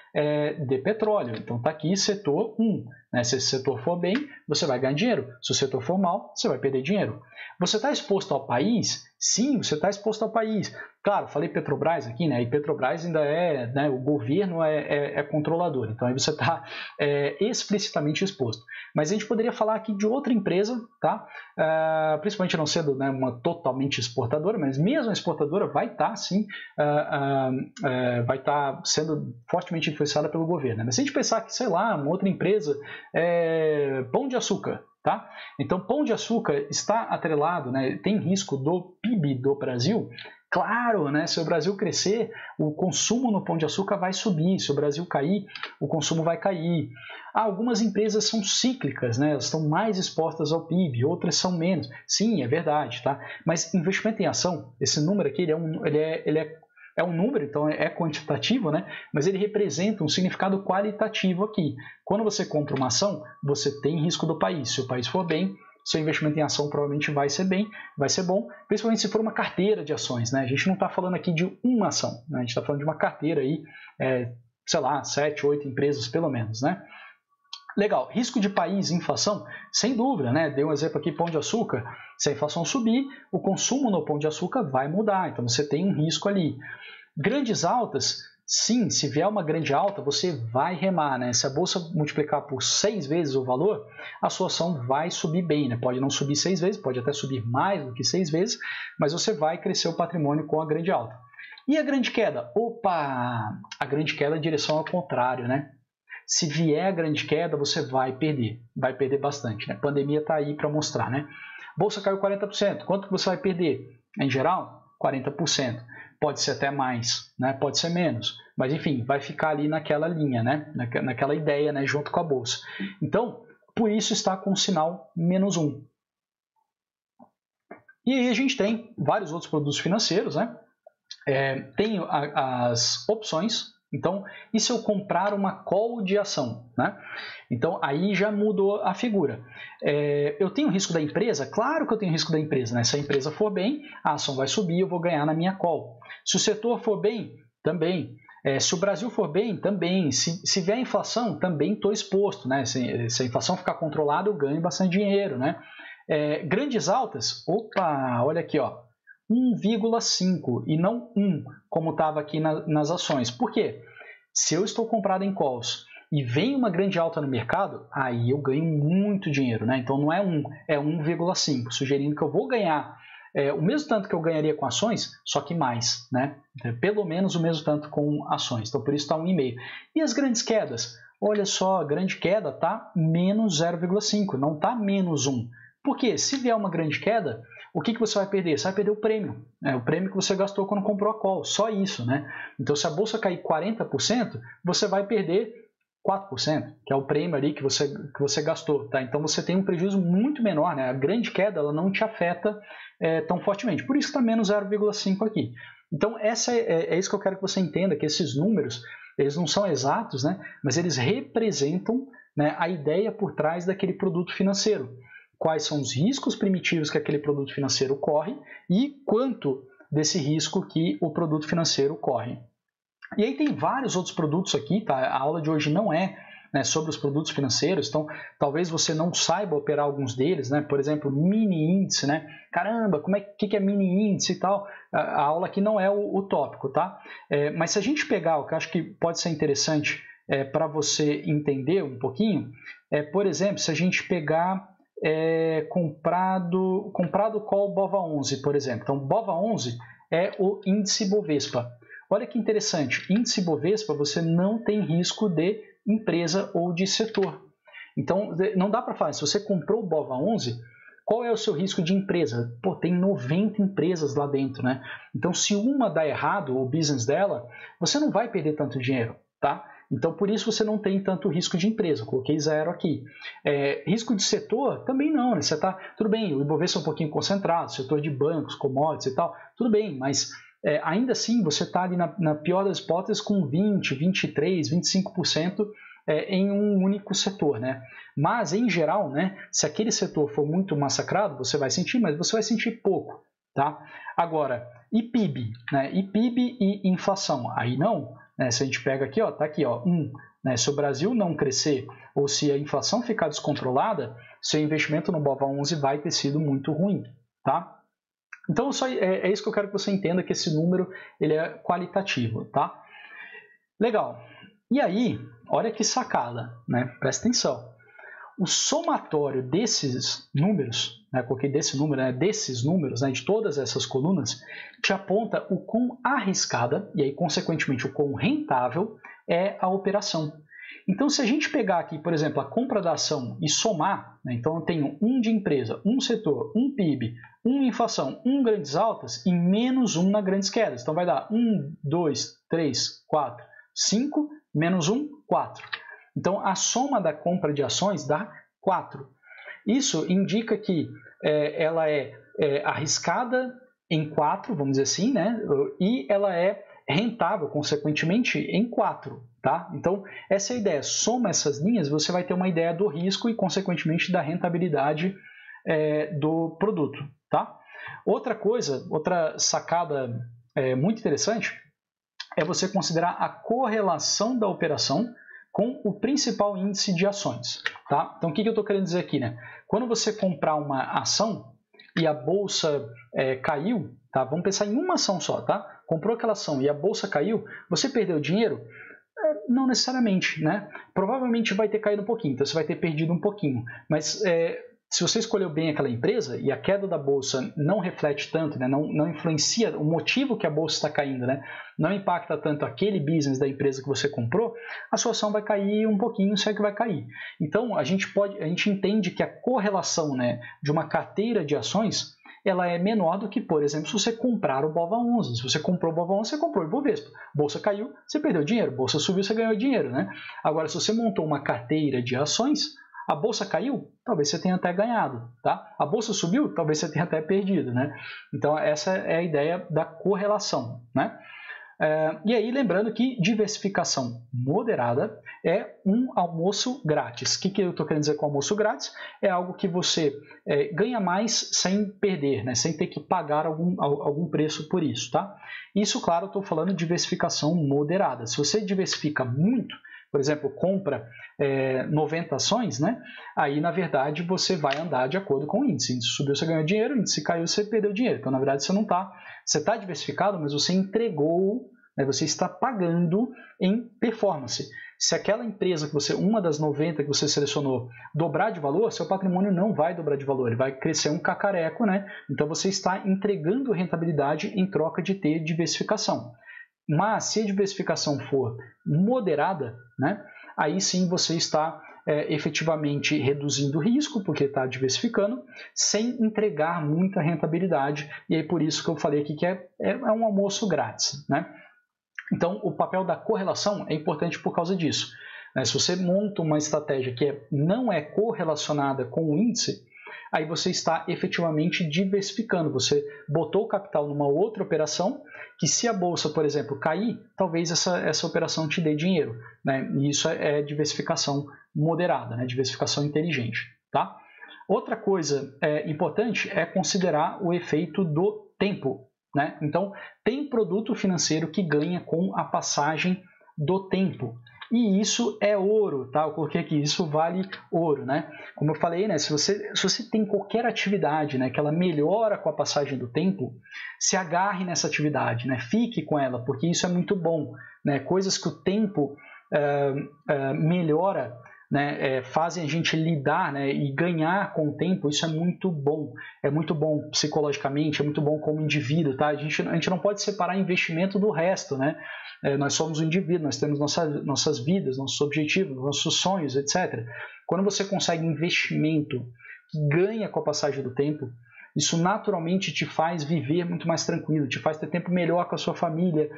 de petróleo. Então, está aqui setor 1. Né? Se esse setor for bem, você vai ganhar dinheiro. Se o setor for mal, você vai perder dinheiro. Você está exposto ao país? Sim, você está exposto ao país. Claro, falei Petrobras aqui, né? E Petrobras ainda né, o governo é controlador. Então, aí você está explicitamente exposto. Mas a gente poderia falar aqui de outra empresa, tá? Principalmente não sendo, né, uma totalmente exportadora, mas mesmo a exportadora vai estar, sim, vai estar sendo fortemente influenciada pelo governo. Mas se a gente pensar que, sei lá, uma outra empresa, Pão de Açúcar, tá? Então, Pão de Açúcar está atrelado, né, tem risco do PIB do Brasil. Claro, né, se o Brasil crescer, o consumo no Pão de Açúcar vai subir. Se o Brasil cair, o consumo vai cair. Algumas empresas são cíclicas, né, elas estão mais expostas ao PIB, outras são menos. Sim, é verdade, tá? Mas investimento em ação, esse número aqui, ele é um número, então é quantitativo, né? Mas ele representa um significado qualitativo aqui. Quando você compra uma ação, você tem risco do país. Se o país for bem, seu investimento em ação provavelmente vai ser bom, principalmente se for uma carteira de ações, né? A gente não está falando aqui de uma ação, né? A gente está falando de uma carteira aí, sei lá, 7, 8 empresas pelo menos, né? Legal, risco de país, inflação, sem dúvida, né? Dei um exemplo aqui, Pão de Açúcar. Se a inflação subir, o consumo no Pão de Açúcar vai mudar, então você tem um risco ali. Grandes altas, sim, se vier uma grande alta, você vai remar, né? Se a bolsa multiplicar por 6 vezes o valor, a sua ação vai subir bem, né? Pode não subir 6 vezes, pode até subir mais do que 6 vezes, mas você vai crescer o patrimônio com a grande alta. E a grande queda? Opa! A grande queda é a direção ao contrário, né? Se vier a grande queda, você vai perder bastante, né? A pandemia está aí para mostrar, né? Bolsa caiu 40%, quanto você vai perder? Em geral, 40%. Pode ser até mais, né? Pode ser menos, mas enfim, vai ficar ali naquela linha, né? Naquela ideia, né? Junto com a bolsa. Então, por isso está com o sinal -1. E aí a gente tem vários outros produtos financeiros, né? Tem as opções. Então, e se eu comprar uma call de ação, né? Então, aí já mudou a figura. Eu tenho risco da empresa? Claro que eu tenho risco da empresa, né? Se a empresa for bem, a ação vai subir, eu vou ganhar na minha call. Se o setor for bem, também. Se o Brasil for bem, também. Se vier inflação, também estou exposto, né? Se a inflação ficar controlada, eu ganho bastante dinheiro, né? Grandes altas, opa, olha aqui, ó. 1,5 e não 1, como estava aqui nas ações. Por quê? Se eu estou comprado em calls e vem uma grande alta no mercado, aí eu ganho muito dinheiro, né? Então não é 1, é 1,5, sugerindo que eu vou ganhar o mesmo tanto que eu ganharia com ações, só que mais, né? Pelo menos o mesmo tanto com ações. Então por isso está 1,5. E as grandes quedas? Olha só, a grande queda está menos 0,5, não está menos 1. Por quê? Se vier uma grande queda, o que você vai perder? Você vai perder o prêmio, né? O prêmio que você gastou quando comprou a call, só isso, né? Então, se a bolsa cair 40%, você vai perder 4%, que é o prêmio ali que você gastou, tá? Então, você tem um prejuízo muito menor, né? A grande queda, ela não te afeta tão fortemente, por isso está menos 0,5 aqui. Então, é isso que eu quero que você entenda, que esses números, eles não são exatos, né? Mas eles representam, né, a ideia por trás daquele produto financeiro. Quais são os riscos primitivos que aquele produto financeiro corre e quanto desse risco que o produto financeiro corre. E aí tem vários outros produtos aqui, tá? A aula de hoje não é, né, sobre os produtos financeiros, então talvez você não saiba operar alguns deles, né? Por exemplo, mini índice, né? Caramba, que é mini índice e tal? A aula aqui não é o tópico, tá? Mas se a gente pegar o que eu acho que pode ser interessante para você entender um pouquinho, por exemplo, se a gente pegar comprado call BOVA11, por exemplo. Então, BOVA11 é o índice Bovespa. Olha que interessante, índice Bovespa você não tem risco de empresa ou de setor. Então, não dá para falar, se você comprou o BOVA11, qual é o seu risco de empresa? Pô, tem 90 empresas lá dentro, né? Então, se uma dá errado, o business dela, você não vai perder tanto dinheiro, tá? Então, por isso você não tem tanto risco de empresa. Coloquei 0 aqui. Risco de setor? Também não, né? Você tá, tudo bem, o Ibovespa é um pouquinho concentrado, setor de bancos, commodities e tal, tudo bem, mas ainda assim você está ali na pior das hipóteses com 20, 23, 25% em um único setor, né? Mas, em geral, né, se aquele setor for muito massacrado, você vai sentir, mas você vai sentir pouco, tá? Agora, e PIB, né? E PIB e inflação? Aí não, né? Se a gente pega aqui, ó, tá aqui, ó, né? Se o Brasil não crescer ou se a inflação ficar descontrolada, seu investimento no BOVA11 vai ter sido muito ruim, tá? Então, é isso que eu quero que você entenda, que esse número ele é qualitativo, tá? Legal. E aí, olha que sacada, né? Presta atenção. O somatório desses números, né? Coloquei desse número, né? Desses números, né? De todas essas colunas, te aponta o quão arriscada e aí, consequentemente, o quão rentável é a operação. Então, se a gente pegar aqui, por exemplo, a compra da ação e somar, né? Então eu tenho de empresa, setor, PIB, inflação, grandes altas e menos na grandes quedas. Então vai dar 1, 2, 3, 4, 5, menos 4. Então a soma da compra de ações dá 4. Isso indica que ela é arriscada em 4, vamos dizer assim, né? E ela é rentável, consequentemente, em 4. Tá? Então, essa é a ideia. Soma essas linhas, você vai ter uma ideia do risco e, consequentemente, da rentabilidade do produto. Tá? Outra sacada muito interessante é você considerar a correlação da operação com o principal índice de ações. Tá? Então, o que eu estou querendo dizer aqui? Né? Quando você comprar uma ação e a bolsa caiu, tá? Vamos pensar em uma ação só, tá? Comprou aquela ação e a bolsa caiu, você perdeu dinheiro? Não necessariamente, né? Provavelmente vai ter caído um pouquinho, então você vai ter perdido um pouquinho. Mas se você escolheu bem aquela empresa e a queda da bolsa não reflete tanto, né? não influencia o motivo que a bolsa está caindo, né? Não impacta tanto aquele business da empresa que você comprou, a sua ação vai cair um pouquinho, se é que vai cair. Então a gente entende que a correlação, né, de uma carteira de ações ela é menor do que, por exemplo, se você comprar o BOVA11. Se você comprou o BOVA11, você comprou o Ibovespa. Bolsa caiu, você perdeu dinheiro. Bolsa subiu, você ganhou dinheiro, né? Agora, se você montou uma carteira de ações, a bolsa caiu, talvez você tenha até ganhado, tá? A bolsa subiu, talvez você tenha até perdido, né? Então, essa é a ideia da correlação, né? E aí, lembrando que diversificação moderada é um almoço grátis. O que eu estou querendo dizer com almoço grátis? É algo que você ganha mais sem perder, né? Sem ter que pagar algum preço por isso, tá? Isso, claro, eu estou falando de diversificação moderada. Se você diversifica muito, por exemplo, compra 90 ações, né? Aí, na verdade, você vai andar de acordo com o índice. O índice subiu, você ganhou dinheiro, o índice caiu, você perdeu dinheiro. Então, na verdade, você não está... Você está diversificado, mas você entregou, né? Você está pagando em performance. Se aquela empresa, uma das 90 que você selecionou, dobrar de valor, seu patrimônio não vai dobrar de valor, ele vai crescer um cacareco, né? Então, você está entregando rentabilidade em troca de ter diversificação. Mas se a diversificação for moderada, né, aí sim você está efetivamente reduzindo o risco, porque está diversificando, sem entregar muita rentabilidade. E é por isso que eu falei aqui que é um almoço grátis, né? Então, o papel da correlação é importante por causa disso. Se você monta uma estratégia que não é correlacionada com o índice, aí você está efetivamente diversificando. Você botou o capital numa outra operação que, se a bolsa, por exemplo, cair, talvez essa operação te dê dinheiro, né? E isso é diversificação moderada, né? Diversificação inteligente, tá? Outra coisa importante é considerar o efeito do tempo, né? Então, tem produto financeiro que ganha com a passagem do tempo. E isso é ouro, tá? Eu coloquei aqui, isso vale ouro, né? Como eu falei, né? Se você tem qualquer atividade, né, que ela melhora com a passagem do tempo, se agarre nessa atividade, né? Fique com ela, porque isso é muito bom, né? Coisas que o tempo melhora, né, fazem a gente lidar, né, e ganhar com o tempo, isso é muito bom psicologicamente, é muito bom como indivíduo, tá? A gente não pode separar investimento do resto, né? Nós somos um indivíduo, nós temos nossas vidas, nossos objetivos, nossos sonhos, etc. Quando você consegue investimento que ganha com a passagem do tempo, isso naturalmente te faz viver muito mais tranquilo, te faz ter tempo melhor com a sua família,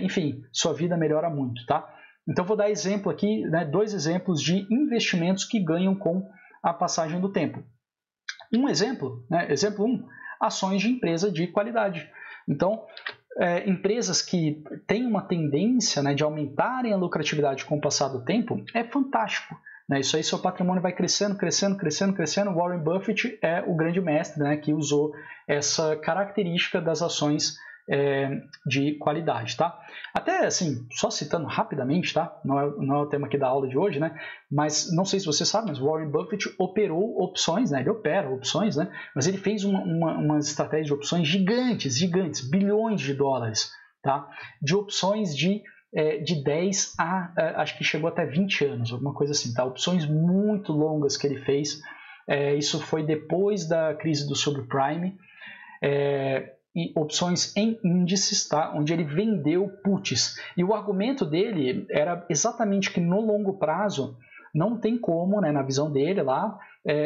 enfim, sua vida melhora muito, tá? Então, vou dar exemplo aqui, né, 2 exemplos de investimentos que ganham com a passagem do tempo. Um exemplo, né, exemplo 1, ações de empresa de qualidade. Então, empresas que têm uma tendência, né, de aumentarem a lucratividade com o passar do tempo, é fantástico. Né? Isso aí, seu patrimônio vai crescendo, crescendo, crescendo, crescendo. Warren Buffett é o grande mestre, né, que usou essa característica das ações de qualidade, tá? Até assim, só citando rapidamente, tá? Não é o tema aqui da aula de hoje, né? Mas não sei se você sabe, mas Warren Buffett operou opções, né? Ele opera opções, né? Mas ele fez uma estratégia de opções gigantes, bilhões de dólares, tá? De opções de 10 acho que chegou até 20 anos, alguma coisa assim, tá? Opções muito longas que ele fez. Isso foi depois da crise do subprime. E opções em índices, tá? Onde ele vendeu puts. E o argumento dele era exatamente que no longo prazo não tem como, né, na visão dele lá,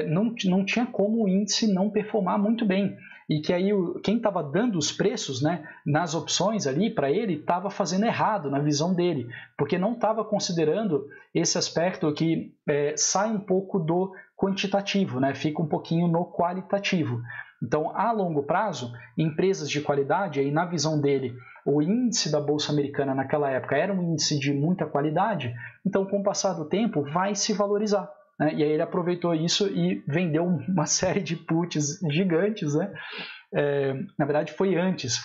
não tinha como o índice não performar muito bem. E que aí quem estava dando os preços, né, nas opções ali para ele estava fazendo errado na visão dele, porque não estava considerando esse aspecto que sai um pouco do quantitativo, né, fica um pouquinho no qualitativo. Então, a longo prazo, empresas de qualidade, aí na visão dele, o índice da Bolsa Americana naquela época era um índice de muita qualidade, então com o passar do tempo vai se valorizar. Né? E aí ele aproveitou isso e vendeu uma série de puts gigantes, né? Na verdade foi antes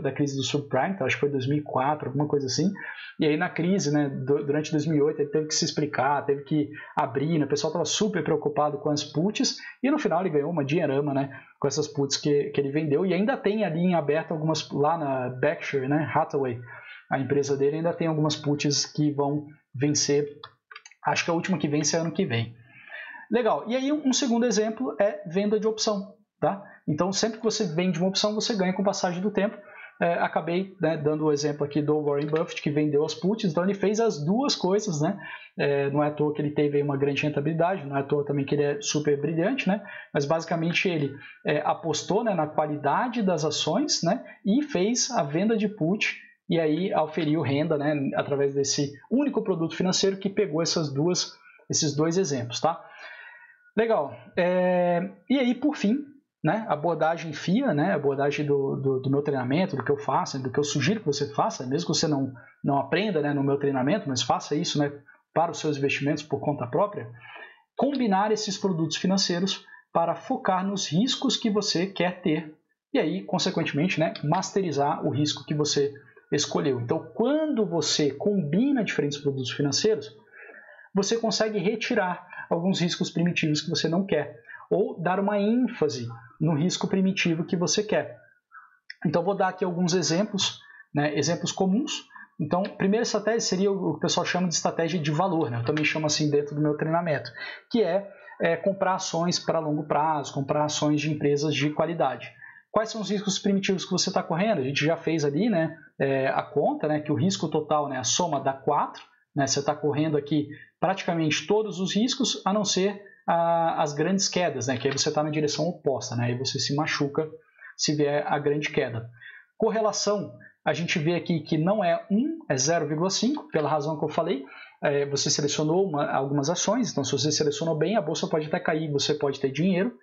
da crise do subprime, então acho que foi 2004, alguma coisa assim, e aí na crise, né, durante 2008 ele teve que se explicar, teve que abrir, né, o pessoal estava super preocupado com as puts, e no final ele ganhou uma dinheirama, né, com essas puts que ele vendeu, e ainda tem ali em aberto algumas, lá na Berkshire, né, Hathaway, a empresa dele ainda tem algumas puts que vão vencer, acho que a última que vence é ano que vem. Legal, e aí um segundo exemplo é venda de opção, tá? Então, sempre que você vende uma opção, você ganha com a passagem do tempo. Acabei, né, dando o exemplo aqui do Warren Buffett, que vendeu as puts, então ele fez as duas coisas, né? Não é à toa que ele teve uma grande rentabilidade, não é à toa também que ele é super brilhante, né? Mas basicamente ele apostou, né, na qualidade das ações, né, e fez a venda de put, e aí auferiu renda, né, através desse único produto financeiro que pegou esses 2 exemplos, tá? Legal. E aí, por fim, né, abordagem FIA, né, abordagem do meu treinamento, do que eu faço, do que eu sugiro que você faça, mesmo que você não aprenda, né, no meu treinamento, mas faça isso, né, para os seus investimentos por conta própria, combinar esses produtos financeiros para focar nos riscos que você quer ter e aí, consequentemente, né, masterizar o risco que você escolheu. Então, quando você combina diferentes produtos financeiros, você consegue retirar alguns riscos primitivos que você não quer, ou dar uma ênfase no risco primitivo que você quer. Então, vou dar aqui alguns exemplos, né, exemplos comuns. Então, a primeira estratégia seria o que o pessoal chama de estratégia de valor, né? Eu também chamo assim dentro do meu treinamento, que é comprar ações para longo prazo, comprar ações de empresas de qualidade. Quais são os riscos primitivos que você está correndo? A gente já fez ali, né, a conta, né, que o risco total, né, a soma dá 4, né, você está correndo aqui praticamente todos os riscos, a não ser as grandes quedas, né, que aí você está na direção oposta, né, aí você se machuca se vier a grande queda. Correlação, a gente vê aqui que não é 1, é 0,5, pela razão que eu falei. Você selecionou algumas ações, então se você selecionou bem, a bolsa pode até cair, você pode ter dinheiro,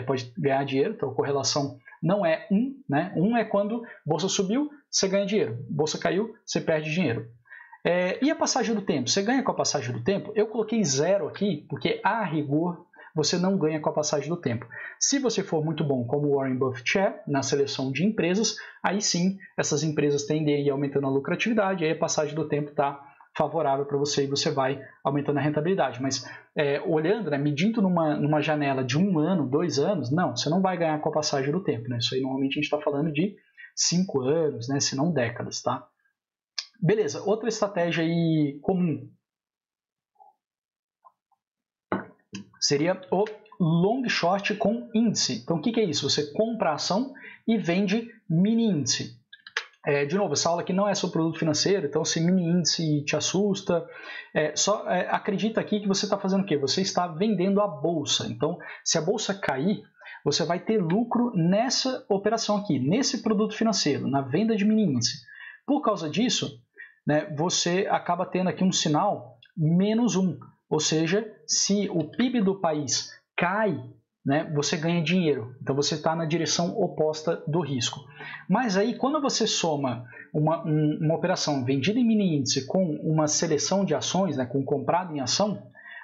pode ganhar dinheiro, então a correlação não é 1, né? 1 é quando a bolsa subiu, você ganha dinheiro, bolsa caiu, você perde dinheiro. E a passagem do tempo? Você ganha com a passagem do tempo? Eu coloquei 0 aqui, porque a rigor você não ganha com a passagem do tempo. Se você for muito bom, como o Warren Buffett é, na seleção de empresas, aí sim, essas empresas tendem a ir aumentando a lucratividade, aí a passagem do tempo está favorável para você e você vai aumentando a rentabilidade. Mas olhando, né, medindo numa janela de 1 ano, 2 anos, não, você não vai ganhar com a passagem do tempo. Né? Isso aí normalmente a gente está falando de 5 anos, né, se não décadas. Tá? Beleza, outra estratégia aí comum seria o long short com índice. Então, o que é isso? Você compra a ação e vende mini índice. De novo, essa aula aqui não é sobre produto financeiro, então se mini índice te assusta, acredita aqui que você está fazendo o quê? Você está vendendo a bolsa. Então, se a bolsa cair, você vai ter lucro nessa operação aqui, nesse produto financeiro, na venda de mini índice. Por causa disso, né, você acaba tendo aqui um sinal -1, ou seja, se o PIB do país cai, né, você ganha dinheiro. Então você está na direção oposta do risco. Mas aí, quando você soma uma operação vendida em mini índice com uma seleção de ações, né, com comprado em ação,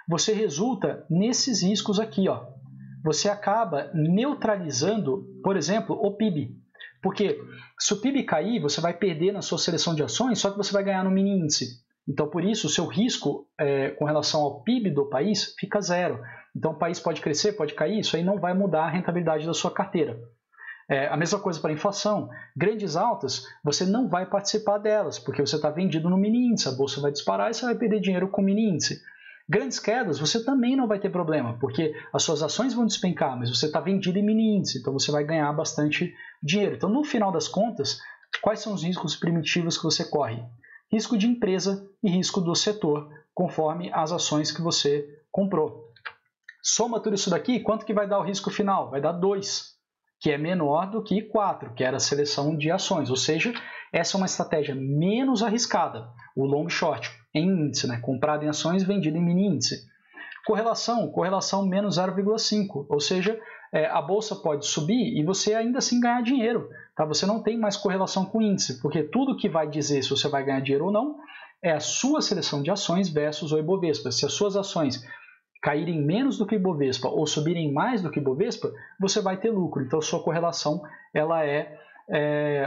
você resulta nesses riscos aqui. Ó. Você acaba neutralizando, por exemplo, o PIB. Porque se o PIB cair, você vai perder na sua seleção de ações, só que você vai ganhar no mini índice. Então, por isso, o seu risco com relação ao PIB do país fica zero. Então, o país pode crescer, pode cair, isso aí não vai mudar a rentabilidade da sua carteira. A mesma coisa para a inflação. Grandes altas, você não vai participar delas, porque você está vendido no mini índice, a bolsa vai disparar e você vai perder dinheiro com o mini índice. Grandes quedas, você também não vai ter problema, porque as suas ações vão despencar, mas você está vendido em mini índice, então você vai ganhar bastante dinheiro. Então, no final das contas, quais são os riscos primitivos que você corre? Risco de empresa e risco do setor, conforme as ações que você comprou. Soma tudo isso daqui, quanto que vai dar o risco final? Vai dar 2, que é menor do que 4, que era a seleção de ações. Ou seja, essa é uma estratégia menos arriscada, o long short, em índice, né? Comprado em ações, vendido em mini índice. Correlação menos 0,5, ou seja, a bolsa pode subir e você ainda assim ganhar dinheiro. Tá? Você não tem mais correlação com o índice, porque tudo que vai dizer se você vai ganhar dinheiro ou não é a sua seleção de ações versus o Ibovespa. Se as suas ações caírem menos do que o Ibovespa ou subirem mais do que o Ibovespa, você vai ter lucro. Então, sua correlação ela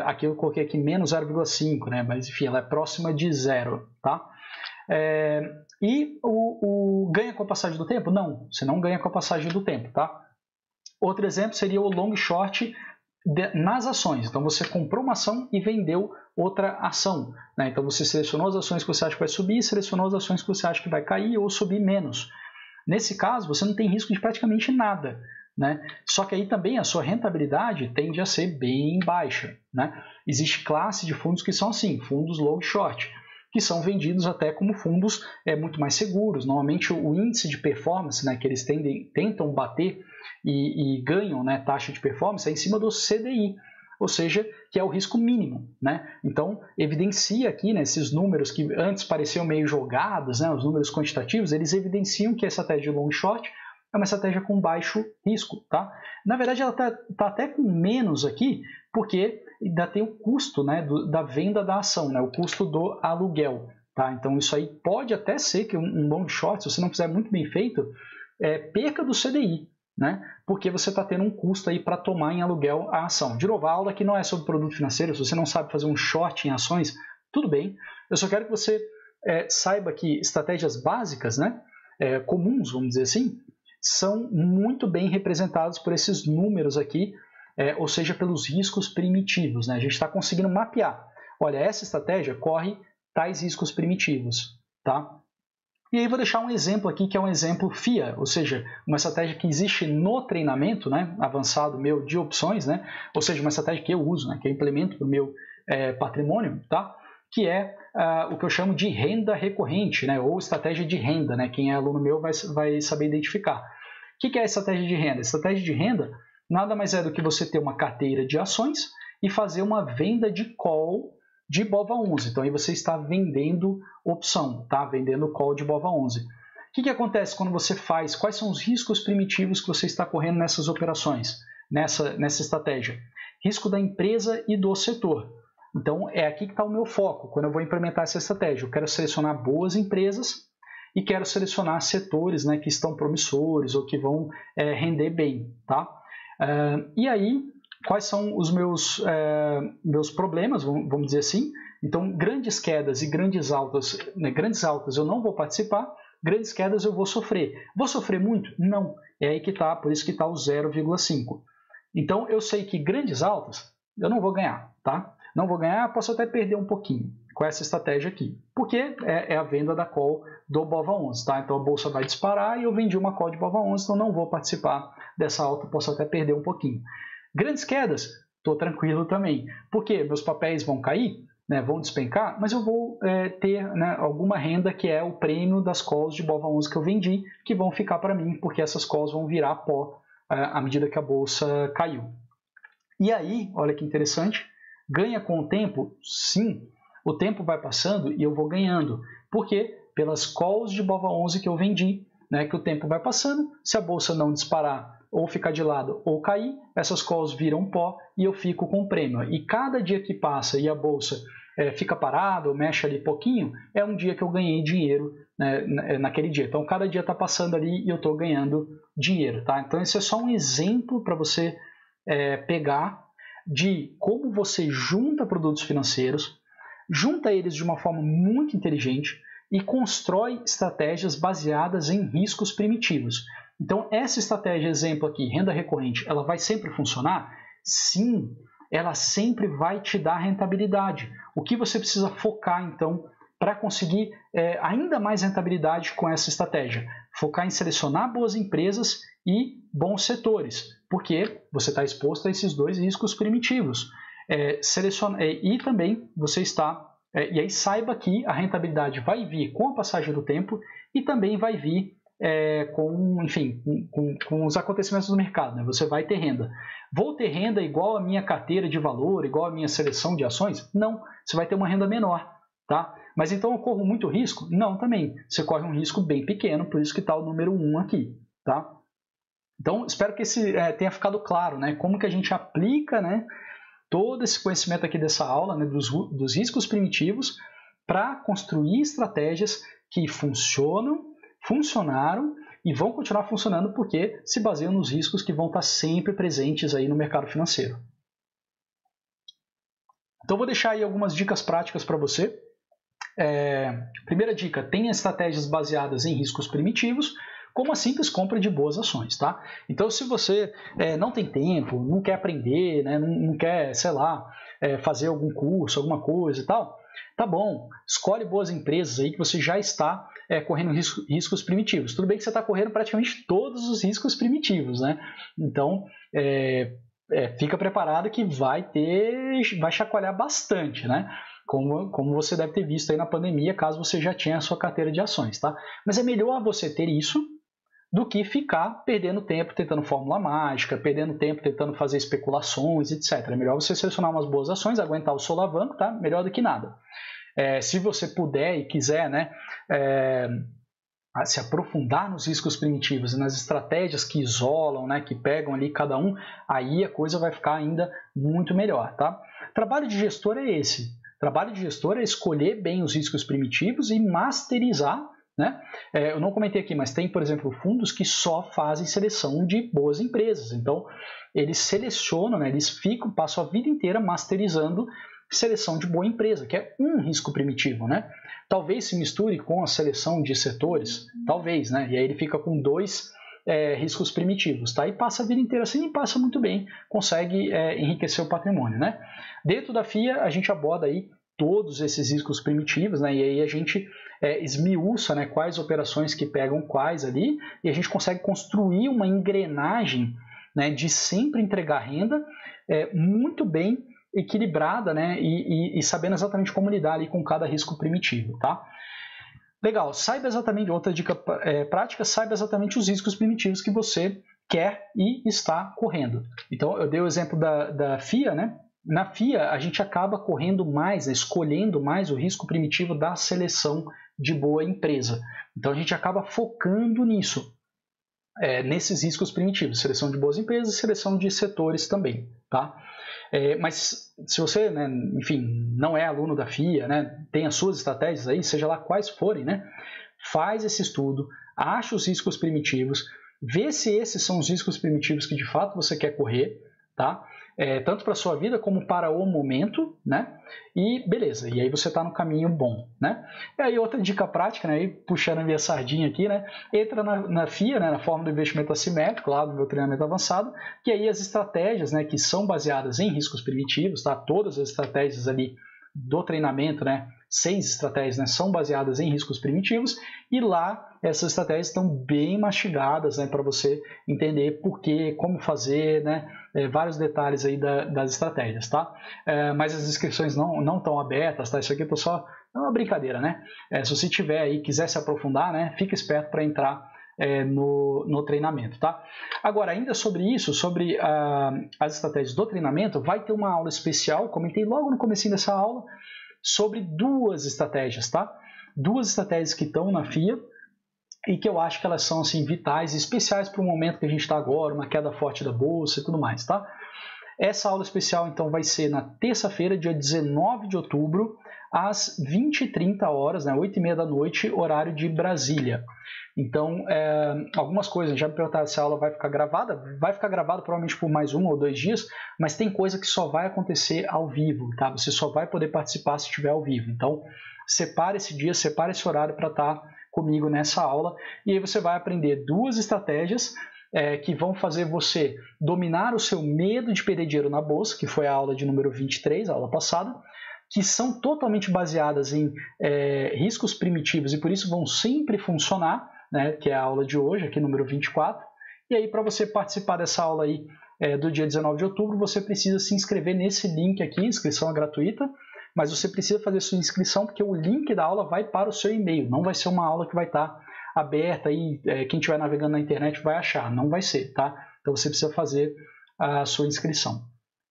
aqui eu coloquei aqui menos 0,5, né? Mas enfim, ela é próxima de 0. Tá? E o ganha com a passagem do tempo? Não, você não ganha com a passagem do tempo. Tá? Outro exemplo seria o long short nas ações. Então, você comprou uma ação e vendeu outra ação. Né? Então, você selecionou as ações que você acha que vai subir e selecionou as ações que você acha que vai cair ou subir menos. Nesse caso, você não tem risco de praticamente nada. Né? Só que aí também a sua rentabilidade tende a ser bem baixa. Né? Existe classe de fundos que são assim, fundos long short, que são vendidos até como fundos muito mais seguros. Normalmente o índice de performance, né, que eles tentam bater e ganham, né, taxa de performance é em cima do CDI, ou seja, que é o risco mínimo. Né? Então, evidencia aqui, né, esses números que antes pareciam meio jogados, né, os números quantitativos, eles evidenciam que a estratégia de long short é uma estratégia com baixo risco. Tá? Na verdade, ela está até com menos aqui, porque ainda tem o custo, né, da venda da ação, né, o custo do aluguel. Tá? Então, isso aí pode até ser que um long short, se você não fizer muito bem feito, perca do CDI. Né? Porque você está tendo um custo aí para tomar em aluguel a ação. De novo, a aula aqui não é sobre produto financeiro. Se você não sabe fazer um short em ações, tudo bem. Eu só quero que você saiba que estratégias básicas, né, comuns, vamos dizer assim, são muito bem representadas por esses números aqui, ou seja, pelos riscos primitivos. Né? A gente está conseguindo mapear. Olha, essa estratégia corre tais riscos primitivos. Tá? E aí vou deixar um exemplo aqui, que é um exemplo FIA, ou seja, uma estratégia que existe no treinamento, né, avançado meu de opções, né, ou seja, uma estratégia que eu uso, né, que eu implemento no meu patrimônio, tá, que é o que eu chamo de renda recorrente, né, ou estratégia de renda. Né, quem é aluno meu vai saber identificar. O que é a estratégia de renda? A estratégia de renda nada mais é do que você ter uma carteira de ações e fazer uma venda de call de BOVA11. Então, aí você está vendendo opção, tá? Vendendo call de BOVA11. O que acontece quando você faz? Quais são os riscos primitivos que você está correndo nessas operações, nessa estratégia? Risco da empresa e do setor. Então, é aqui que está o meu foco quando eu vou implementar essa estratégia. Eu quero selecionar boas empresas e quero selecionar setores, né, que estão promissores ou que vão render bem. Tá? E aí, quais são os meus problemas, vamos dizer assim? Então, grandes quedas e grandes altas, né, grandes altas eu não vou participar, grandes quedas eu vou sofrer. Vou sofrer muito? Não. É aí que está, por isso que está o 0,5. Então, eu sei que grandes altas eu não vou ganhar, tá? Não vou ganhar, posso até perder um pouquinho. com essa estratégia aqui, porque é a venda da call do BOVA11, tá? Então a bolsa vai disparar e eu vendi uma call de BOVA11, então não vou participar dessa alta, posso até perder um pouquinho. Grandes quedas, estou tranquilo também, porque meus papéis vão cair, né, vão despencar, mas eu vou ter, né, alguma renda que é o prêmio das calls de BOVA11 que eu vendi, que vão ficar para mim, porque essas calls vão virar pó à medida que a bolsa caiu. E aí, olha que interessante, ganha com o tempo? Sim, o tempo vai passando e eu vou ganhando. Por quê? Pelas calls de BOVA11 que eu vendi, né, que o tempo vai passando, se a bolsa não disparar ou ficar de lado ou cair, essas calls viram pó e eu fico com o prêmio. E cada dia que passa e a bolsa fica parada ou mexe ali pouquinho, é um dia que eu ganhei dinheiro, né, naquele dia. Então, cada dia está passando ali e eu estou ganhando dinheiro. Tá? Então, esse é só um exemplo para você pegar de como você junta produtos financeiros, junta eles de uma forma muito inteligente e constrói estratégias baseadas em riscos primitivos. Então, essa estratégia, exemplo aqui, renda recorrente, ela vai sempre funcionar? Sim, ela sempre vai te dar rentabilidade. O que você precisa focar, então, para conseguir ainda mais rentabilidade com essa estratégia? Focar em selecionar boas empresas e bons setores, porque você está exposto a esses dois riscos primitivos. E também você está... e aí saiba que a rentabilidade vai vir com a passagem do tempo e também vai vir com os acontecimentos do mercado, né? Você vai ter renda. Vou ter renda igual a minha carteira de valor, igual a minha seleção de ações? Não, você vai ter uma renda menor, tá? Mas então eu corro muito risco? Não, também. Você corre um risco bem pequeno, por isso que está o número 1 aqui, tá? Então, espero que esse tenha ficado claro, né? Como que a gente aplica, né, todo esse conhecimento aqui dessa aula, né, dos riscos primitivos para construir estratégias que funcionaram e vão continuar funcionando porque se baseiam nos riscos que vão estar sempre presentes aí no mercado financeiro. Então, vou deixar aí algumas dicas práticas para você. Primeira dica, tenha estratégias baseadas em riscos primitivos, como a simples compra de boas ações, tá? Então, se você não tem tempo, não quer aprender, né, não quer, sei lá, fazer algum curso, alguma coisa e tal, tá bom, escolhe boas empresas aí que você já está correndo riscos primitivos. Tudo bem que você está correndo praticamente todos os riscos primitivos, né? Então, fica preparado que vai chacoalhar bastante, né? Como você deve ter visto aí na pandemia, caso você já tenha a sua carteira de ações, tá? Mas é melhor você ter isso do que ficar perdendo tempo tentando fórmula mágica, perdendo tempo tentando fazer especulações, etc. É melhor você selecionar umas boas ações, aguentar o solavanco, tá? Melhor do que nada. Se você puder e quiser, né, se aprofundar nos riscos primitivos e nas estratégias que isolam, né, que pegam ali cada um, aí a coisa vai ficar ainda muito melhor, tá? Trabalho de gestor é esse. Trabalho de gestor é escolher bem os riscos primitivos e masterizar, né? Eu não comentei aqui, mas tem, por exemplo, fundos que só fazem seleção de boas empresas. Então, eles selecionam, né, eles passam a vida inteira masterizando seleção de boa empresa, que é um risco primitivo, né? Talvez se misture com a seleção de setores, talvez, né? E aí ele fica com dois riscos primitivos, tá? E passa a vida inteira assim e passa muito bem, consegue enriquecer o patrimônio, né? Dentro da FIA, a gente aborda aí todos esses riscos primitivos, né? E aí a gente esmiuça, né, quais operações que pegam quais ali, e a gente consegue construir uma engrenagem, né, de sempre entregar renda muito bem equilibrada, né, e sabendo exatamente como lidar ali com cada risco primitivo, tá? Legal, saiba exatamente, outra dica prática, saiba exatamente os riscos primitivos que você quer e está correndo. Então, eu dei o exemplo da FIA, né? Na FIA, a gente acaba correndo mais, né, escolhendo mais o risco primitivo da seleção de boa empresa. Então, a gente acaba focando nisso, nesses riscos primitivos, seleção de boas empresas e seleção de setores também, tá? Mas se você, né, enfim, não é aluno da FIA, né, tem as suas estratégias aí, seja lá quais forem, né, faz esse estudo, acha os riscos primitivos, vê se esses são os riscos primitivos que de fato você quer correr, tá? Tanto para a sua vida como para o momento, né? E beleza, e aí você está no caminho bom, né? E aí outra dica prática, né? Aí, puxando a minha sardinha aqui, né? Entra na FIA, né? Na forma do investimento assimétrico, lá do meu treinamento avançado, que aí as estratégias, né, que são baseadas em riscos primitivos, tá? Todas as estratégias ali do treinamento, né, 6 estratégias, né, são baseadas em riscos primitivos, e lá essas estratégias estão bem mastigadas, né, para você entender por quê, como fazer, né, vários detalhes aí das estratégias, tá? Mas as inscrições não estão abertas, tá? Isso aqui é só uma brincadeira, né? Se você tiver aí, quiser se aprofundar, né, fica esperto para entrar no treinamento, tá? Agora, ainda sobre isso, sobre as estratégias do treinamento, vai ter uma aula especial, comentei logo no comecinho dessa aula, sobre 2 estratégias, tá? 2 estratégias que estão na FIA e que eu acho que elas são assim, vitais e especiais para o momento que a gente está agora, uma queda forte da bolsa e tudo mais, tá? Essa aula especial, então, vai ser na terça-feira, dia 19 de outubro, às 20h30, né, 8h30 da noite, horário de Brasília. Então, algumas coisas, já me perguntaram se a aula vai ficar gravada provavelmente por mais 1 ou 2 dias, mas tem coisa que só vai acontecer ao vivo, tá? Você só vai poder participar se estiver ao vivo. Então, separe esse dia, separe esse horário para estar comigo nessa aula, e aí você vai aprender 2 estratégias que vão fazer você dominar o seu medo de perder dinheiro na bolsa, que foi a aula de número 23, a aula passada, que são totalmente baseadas em riscos primitivos e por isso vão sempre funcionar, né, que é a aula de hoje, aqui número 24. E aí, para você participar dessa aula aí do dia 19 de outubro, você precisa se inscrever nesse link aqui, inscrição é gratuita, mas você precisa fazer sua inscrição porque o link da aula vai para o seu e-mail, não vai ser uma aula que vai estar aberta e quem estiver navegando na internet vai achar, não vai ser, tá? Então você precisa fazer a sua inscrição.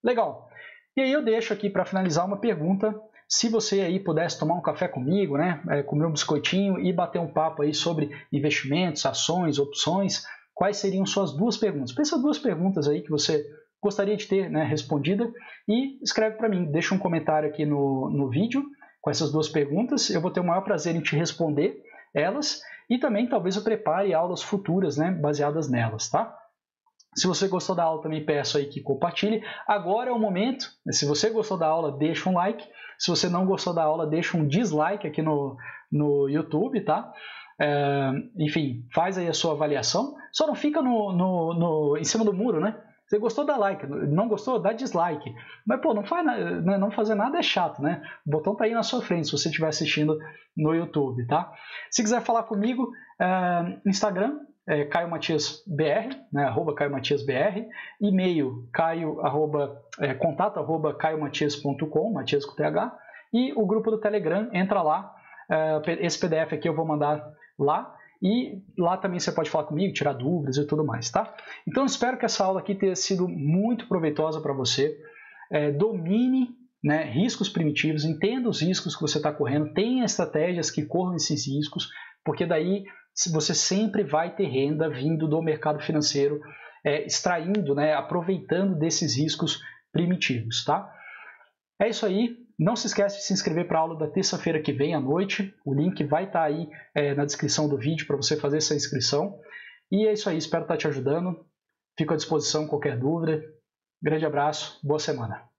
Legal! E aí eu deixo aqui para finalizar uma pergunta, se você aí pudesse tomar um café comigo, né, comer um biscoitinho e bater um papo aí sobre investimentos, ações, opções, quais seriam suas 2 perguntas? Pensa 2 perguntas aí que você gostaria de ter, né, respondida e escreve para mim, deixa um comentário aqui no vídeo com essas 2 perguntas, eu vou ter o maior prazer em te responder elas e também talvez eu prepare aulas futuras, né, baseadas nelas, tá? Se você gostou da aula, também peço aí que compartilhe. Agora é o momento, se você gostou da aula, deixa um like. Se você não gostou da aula, deixa um dislike aqui no YouTube, tá? Enfim, faz aí a sua avaliação. Só não fica em cima do muro, né? Você gostou, dá like. Não gostou, dá dislike. Mas, pô, não fazer nada é chato, né? O botão tá aí na sua frente, se você estiver assistindo no YouTube, tá? Se quiser falar comigo, Instagram, Caio Matias BR, né, @CaioMatiasBR, e-mail contato@caiomatias.com, Matias com TH, e o grupo do Telegram, entra lá, esse PDF aqui eu vou mandar lá, e lá também você pode falar comigo, tirar dúvidas e tudo mais, tá? Então espero que essa aula aqui tenha sido muito proveitosa para você, domine, né, riscos primitivos, entenda os riscos que você está correndo, tenha estratégias que corram esses riscos, porque daí você sempre vai ter renda vindo do mercado financeiro, extraindo, né, aproveitando desses riscos primitivos, tá? É isso aí. Não se esquece de se inscrever para a aula da terça-feira que vem à noite. O link vai estar aí na descrição do vídeo para você fazer essa inscrição. E é isso aí. Espero estar te ajudando. Fico à disposição qualquer dúvida. Grande abraço. Boa semana.